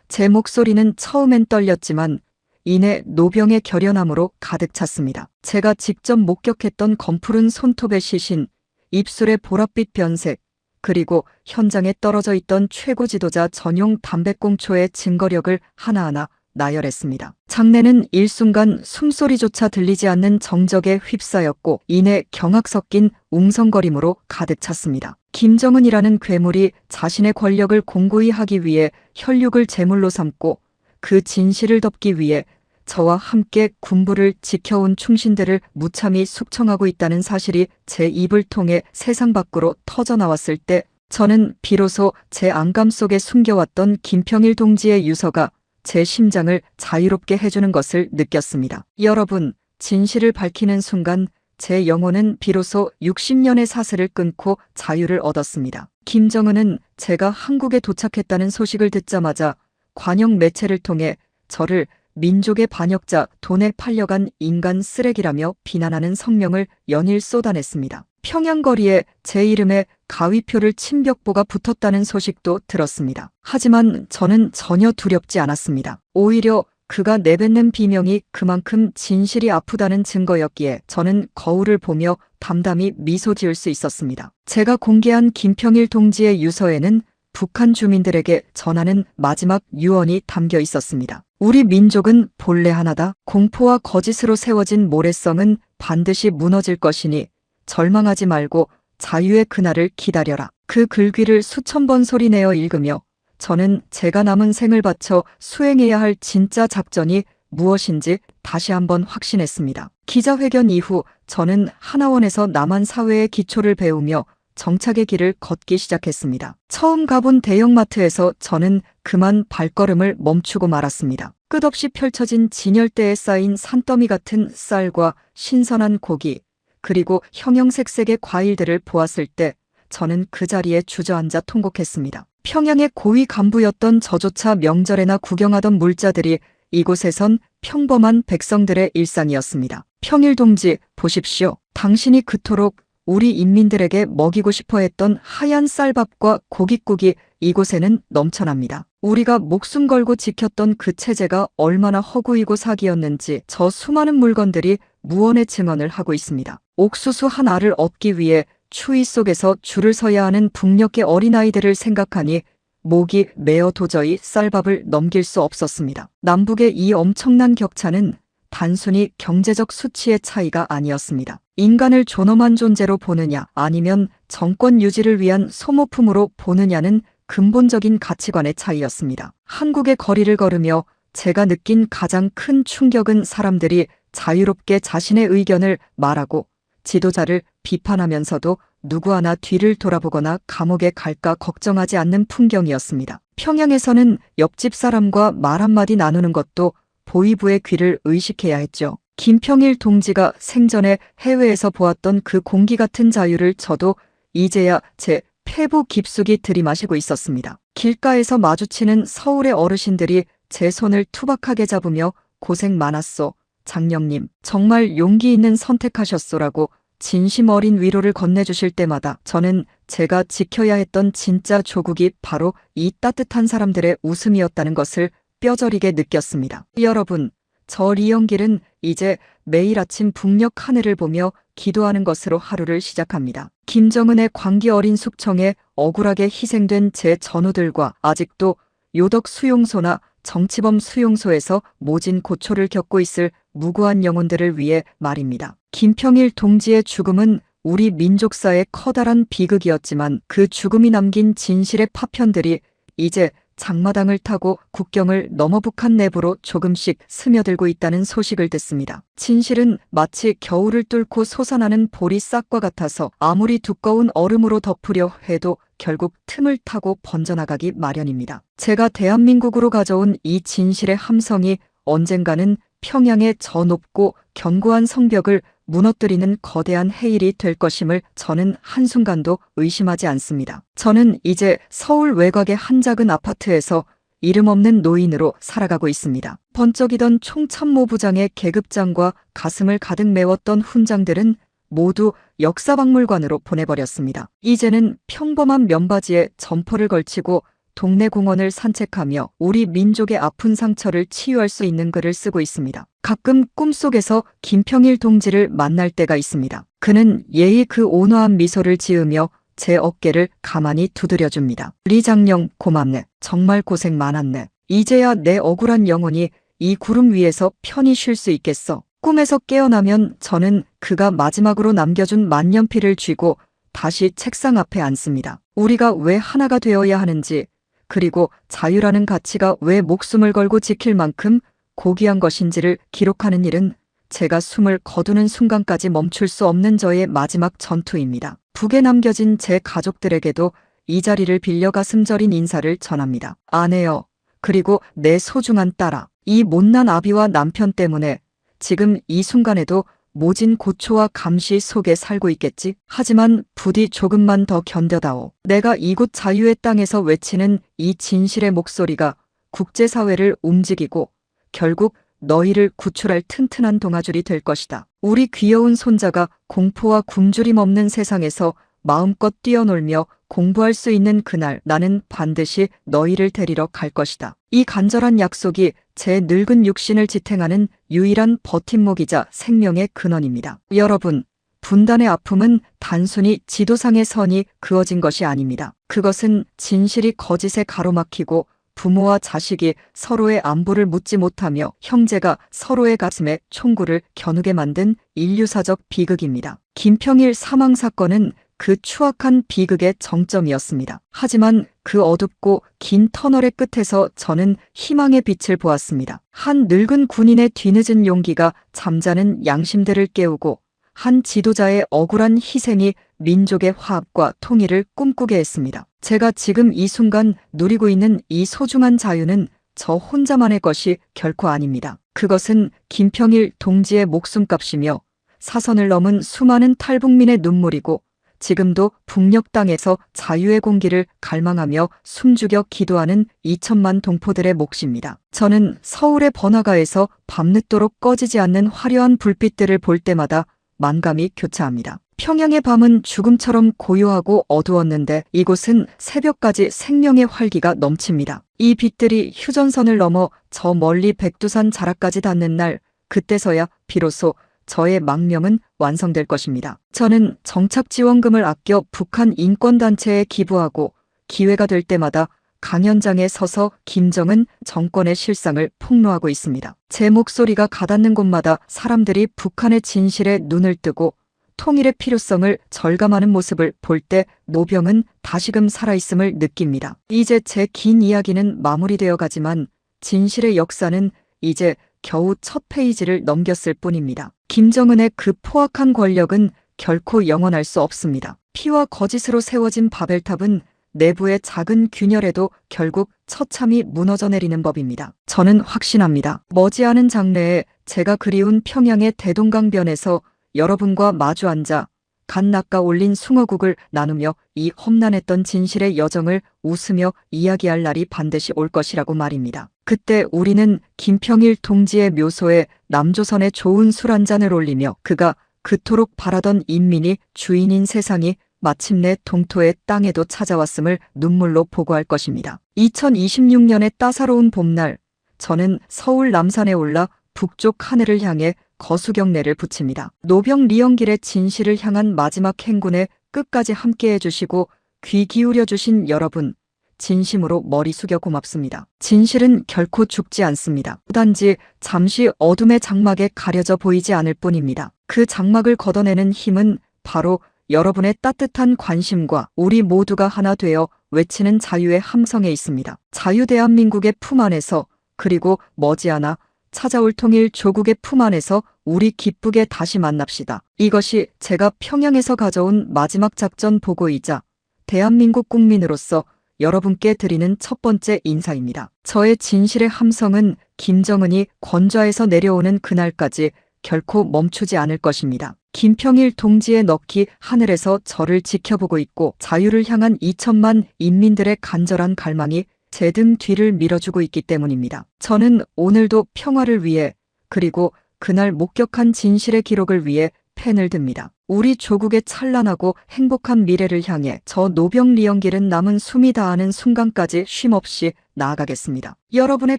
제 목소리는 처음엔 떨렸지만 이내 노병의 결연함으로 가득 찼습니다. 제가 직접 목격했던 검푸른 손톱의 시신, 입술의 보랏빛 변색, 그리고 현장에 떨어져 있던 최고 지도자 전용 담배꽁초의 증거력을 하나하나 나열했습니다. 장내는 일순간 숨소리조차 들리지 않는 정적에 휩싸였고 이내 경악 섞인 웅성거림으로 가득 찼습니다. 김정은이라는 괴물이 자신의 권력을 공고히 하기 위해 혈육을 제물로 삼고 그 진실을 덮기 위해 저와 함께 군부를 지켜온 충신들을 무참히 숙청하고 있다는 사실이 제 입을 통해 세상 밖으로 터져나왔을 때 저는 비로소 제 안감 속에 숨겨왔던 김평일 동지의 유서가 제 심장을 자유롭게 해주는 것을 느꼈습니다. 여러분, 진실을 밝히는 순간 제 영혼은 비로소 60년의 사슬을 끊고 자유를 얻었습니다. 김정은은 제가 한국에 도착했다는 소식을 듣자마자 관영 매체를 통해 저를 민족의 반역자, 돈에 팔려간 인간 쓰레기라며 비난하는 성명을 연일 쏟아냈습니다. 평양 거리에 제 이름에 가위표를 친 벽보가 붙었다는 소식도 들었습니다. 하지만 저는 전혀 두렵지 않았습니다. 오히려 그가 내뱉는 비명이 그만큼 진실이 아프다는 증거였기에 저는 거울을 보며 담담히 미소 지을 수 있었습니다. 제가 공개한 김평일 동지의 유서에는 북한 주민들에게 전하는 마지막 유언이 담겨 있었습니다. 우리 민족은 본래 하나다. 공포와 거짓으로 세워진 모래성은 반드시 무너질 것이니 절망하지 말고 자유의 그날을 기다려라. 그 글귀를 수천 번 소리내어 읽으며 저는 제가 남은 생을 바쳐 수행해야 할 진짜 작전이 무엇인지 다시 한번 확신했습니다. 기자회견 이후 저는 하나원에서 남한 사회의 기초를 배우며 정착의 길을 걷기 시작했습니다. 처음 가본 대형마트에서 저는 그만 발걸음을 멈추고 말았습니다. 끝없이 펼쳐진 진열대에 쌓인 산더미 같은 쌀과 신선한 고기, 그리고 형형색색의 과일들을 보았을 때 저는 그 자리에 주저앉아 통곡했습니다. 평양의 고위 간부였던 저조차 명절에나 구경하던 물자들이 이곳에선 평범한 백성들의 일상이었습니다. 평일 동지, 보십시오. 당신이 그토록 우리 인민들에게 먹이고 싶어 했던 하얀 쌀밥과 고깃국이 이곳에는 넘쳐납니다. 우리가 목숨 걸고 지켰던 그 체제가 얼마나 허구이고 사기였는지 저 수많은 물건들이 무언의 증언을 하고 있습니다. 옥수수 한 알을 얻기 위해 추위 속에서 줄을 서야 하는 북녘의 어린아이들을 생각하니 목이 메어 도저히 쌀밥을 넘길 수 없었습니다. 남북의 이 엄청난 격차는 단순히 경제적 수치의 차이가 아니었습니다. 인간을 존엄한 존재로 보느냐 아니면 정권 유지를 위한 소모품으로 보느냐는 근본적인 가치관의 차이였습니다. 한국의 거리를 걸으며 제가 느낀 가장 큰 충격은 사람들이 자유롭게 자신의 의견을 말하고 지도자를 비판하면서도 누구 하나 뒤를 돌아보거나 감옥에 갈까 걱정하지 않는 풍경이었습니다. 평양에서는 옆집 사람과 말 한마디 나누는 것도 보위부의 귀를 의식해야 했죠. 김평일 동지가 생전에 해외에서 보았던 그 공기 같은 자유를 저도 이제야 제 폐부 깊숙이 들이마시고 있었습니다. 길가에서 마주치는 서울의 어르신들이 제 손을 투박하게 잡으며 고생 많았소. 장령님, 정말 용기 있는 선택하셨소라고 진심 어린 위로를 건네주실 때마다 저는 제가 지켜야 했던 진짜 조국이 바로 이 따뜻한 사람들의 웃음이었다는 것을 뼈저리게 느꼈습니다. 여러분, 저 리영길은 이제 매일 아침 북녘 하늘을 보며 기도하는 것으로 하루를 시작합니다. 김정은의 광기 어린 숙청에 억울하게 희생된 제 전우들과 아직도 요덕 수용소나 정치범 수용소에서 모진 고초를 겪고 있을 무고한 영혼들을 위해 말입니다. 김평일 동지의 죽음은 우리 민족사의 커다란 비극이었지만 그 죽음이 남긴 진실의 파편들이 이제 장마당을 타고 국경을 넘어 북한 내부로 조금씩 스며들고 있다는 소식을 듣습니다. 진실은 마치 겨울을 뚫고 솟아나는 보리싹과 같아서 아무리 두꺼운 얼음으로 덮으려 해도 결국 틈을 타고 번져나가기 마련입니다. 제가 대한민국으로 가져온 이 진실의 함성이 언젠가는 평양의 저 높고 견고한 성벽을 무너뜨리는 거대한 해일이 될 것임을 저는 한순간도 의심하지 않습니다. 저는 이제 서울 외곽의 한 작은 아파트에서 이름 없는 노인으로 살아가고 있습니다. 번쩍이던 총참모 부장의 계급장과 가슴을 가득 메웠던 훈장들은 모두 역사박물관으로 보내버렸습니다. 이제는 평범한 면바지에 점퍼를 걸치고 동네 공원을 산책하며 우리 민족의 아픈 상처를 치유할 수 있는 글을 쓰고 있습니다. 가끔 꿈속에서 김평일 동지를 만날 때가 있습니다. 그는 예의 그 온화한 미소를 지으며 제 어깨를 가만히 두드려줍니다. 리장령 고맙네. 정말 고생 많았네. 이제야 내 억울한 영혼이 이 구름 위에서 편히 쉴 수 있겠어. 꿈에서 깨어나면 저는 그가 마지막으로 남겨준 만년필을 쥐고 다시 책상 앞에 앉습니다. 우리가 왜 하나가 되어야 하는지, 그리고 자유라는 가치가 왜 목숨을 걸고 지킬 만큼 고귀한 것인지를 기록하는 일은 제가 숨을 거두는 순간까지 멈출 수 없는 저의 마지막 전투입니다. 북에 남겨진 제 가족들에게도 이 자리를 빌려 가슴 저린 인사를 전합니다. 아내여, 그리고 내 소중한 딸아, 이 못난 아비와 남편 때문에 지금 이 순간에도 모진 고초와 감시 속에 살고 있겠지? 하지만 부디 조금만 더 견뎌다오. 내가 이곳 자유의 땅에서 외치는 이 진실의 목소리가 국제사회를 움직이고 결국 너희를 구출할 튼튼한 동아줄이 될 것이다. 우리 귀여운 손자가 공포와 굶주림 없는 세상에서 마음껏 뛰어놀며 공부할 수 있는 그날 나는 반드시 너희를 데리러 갈 것이다. 이 간절한 약속이 제 늙은 육신을 지탱하는 유일한 버팀목이자 생명의 근원입니다. 여러분, 분단의 아픔은 단순히 지도상의 선이 그어진 것이 아닙니다. 그것은 진실이 거짓에 가로막히고 부모와 자식이 서로의 안부를 묻지 못하며 형제가 서로의 가슴에 총구를 겨누게 만든 인류사적 비극입니다. 김평일 사망 사건은 그 추악한 비극의 정점이었습니다. 하지만 그 어둡고 긴 터널의 끝에서 저는 희망의 빛을 보았습니다. 한 늙은 군인의 뒤늦은 용기가 잠자는 양심들을 깨우고 한 지도자의 억울한 희생이 민족의 화합과 통일을 꿈꾸게 했습니다. 제가 지금 이 순간 누리고 있는 이 소중한 자유는 저 혼자만의 것이 결코 아닙니다. 그것은 김평일 동지의 목숨값이며 사선을 넘은 수많은 탈북민의 눈물이고 지금도 북녘 땅에서 자유의 공기를 갈망하며 숨죽여 기도하는 2천만 동포들의 몫입니다. 저는 서울의 번화가에서 밤늦도록 꺼지지 않는 화려한 불빛들을 볼 때마다 만감이 교차합니다. 평양의 밤은 죽음처럼 고요하고 어두웠는데 이곳은 새벽까지 생명의 활기가 넘칩니다. 이 빛들이 휴전선을 넘어 저 멀리 백두산 자락까지 닿는 날, 그때서야 비로소 저의 망명은 완성될 것입니다. 저는 정착지원금을 아껴 북한 인권단체에 기부하고 기회가 될 때마다 강연장에 서서 김정은 정권의 실상을 폭로하고 있습니다. 제 목소리가 가닿는 곳마다 사람들이 북한의 진실에 눈을 뜨고 통일의 필요성을 절감하는 모습을 볼 때 노병은 다시금 살아있음을 느낍니다. 이제 제 긴 이야기는 마무리되어 가지만 진실의 역사는 이제 겨우 첫 페이지를 넘겼을 뿐입니다. 김정은의 그 포악한 권력은 결코 영원할 수 없습니다. 피와 거짓으로 세워진 바벨탑은 내부의 작은 균열에도 결국 처참히 무너져 내리는 법입니다. 저는 확신합니다. 머지않은 장래에 제가 그리운 평양의 대동강변에서 여러분과 마주 앉아 갓 낚아 올린 숭어국을 나누며 이 험난했던 진실의 여정을 웃으며 이야기할 날이 반드시 올 것이라고 말입니다. 그때 우리는 김평일 동지의 묘소에 남조선의 좋은 술 한 잔을 올리며 그가 그토록 바라던 인민이 주인인 세상이 마침내 동토의 땅에도 찾아왔음을 눈물로 보고할 것입니다. 2026년의 따사로운 봄날, 저는 서울 남산에 올라 북쪽 하늘을 향해 거수경례를 붙입니다. 노병 리영길의 진실을 향한 마지막 행군에 끝까지 함께해 주시고 귀 기울여 주신 여러분, 진심으로 머리 숙여 고맙습니다. 진실은 결코 죽지 않습니다. 단지 잠시 어둠의 장막에 가려져 보이지 않을 뿐입니다. 그 장막을 걷어내는 힘은 바로 여러분의 따뜻한 관심과 우리 모두가 하나 되어 외치는 자유의 함성에 있습니다. 자유 대한민국의 품 안에서, 그리고 머지않아 찾아올 통일 조국의 품 안에서 우리 기쁘게 다시 만납시다. 이것이 제가 평양에서 가져온 마지막 작전 보고이자 대한민국 국민으로서 여러분께 드리는 첫 번째 인사입니다. 저의 진실의 함성은 김정은이 권좌에서 내려오는 그날까지 결코 멈추지 않을 것입니다. 김평일 동지의 넋이 하늘에서 저를 지켜보고 있고 자유를 향한 2천만 인민들의 간절한 갈망이 제 등 뒤를 밀어주고 있기 때문입니다. 저는 오늘도 평화를 위해, 그리고 그날 목격한 진실의 기록을 위해 펜을 듭니다. 우리 조국의 찬란하고 행복한 미래를 향해 저 노병 리영길은 남은 숨이 다하는 순간까지 쉼없이 나아가겠습니다. 여러분의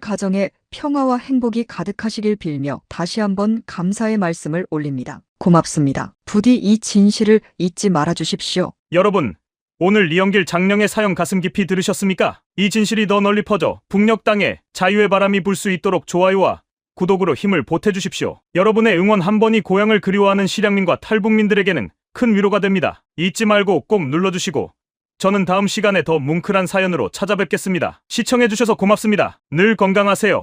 가정에 평화와 행복이 가득하시길 빌며 다시 한번 감사의 말씀을 올립니다. 고맙습니다. 부디 이 진실을 잊지 말아 주십시오. 여러분, 오늘 리영길 장령의 사형 가슴 깊이 들으셨습니까? 이 진실이 더 널리 퍼져 북녘 땅에 자유의 바람이 불 수 있도록 좋아요와 구독으로 힘을 보태주십시오. 여러분의 응원 한 번이 고향을 그리워하는 실향민과 탈북민들에게는 큰 위로가 됩니다. 잊지 말고 꼭 눌러주시고 저는 다음 시간에 더 뭉클한 사연으로 찾아뵙겠습니다. 시청해주셔서 고맙습니다. 늘 건강하세요.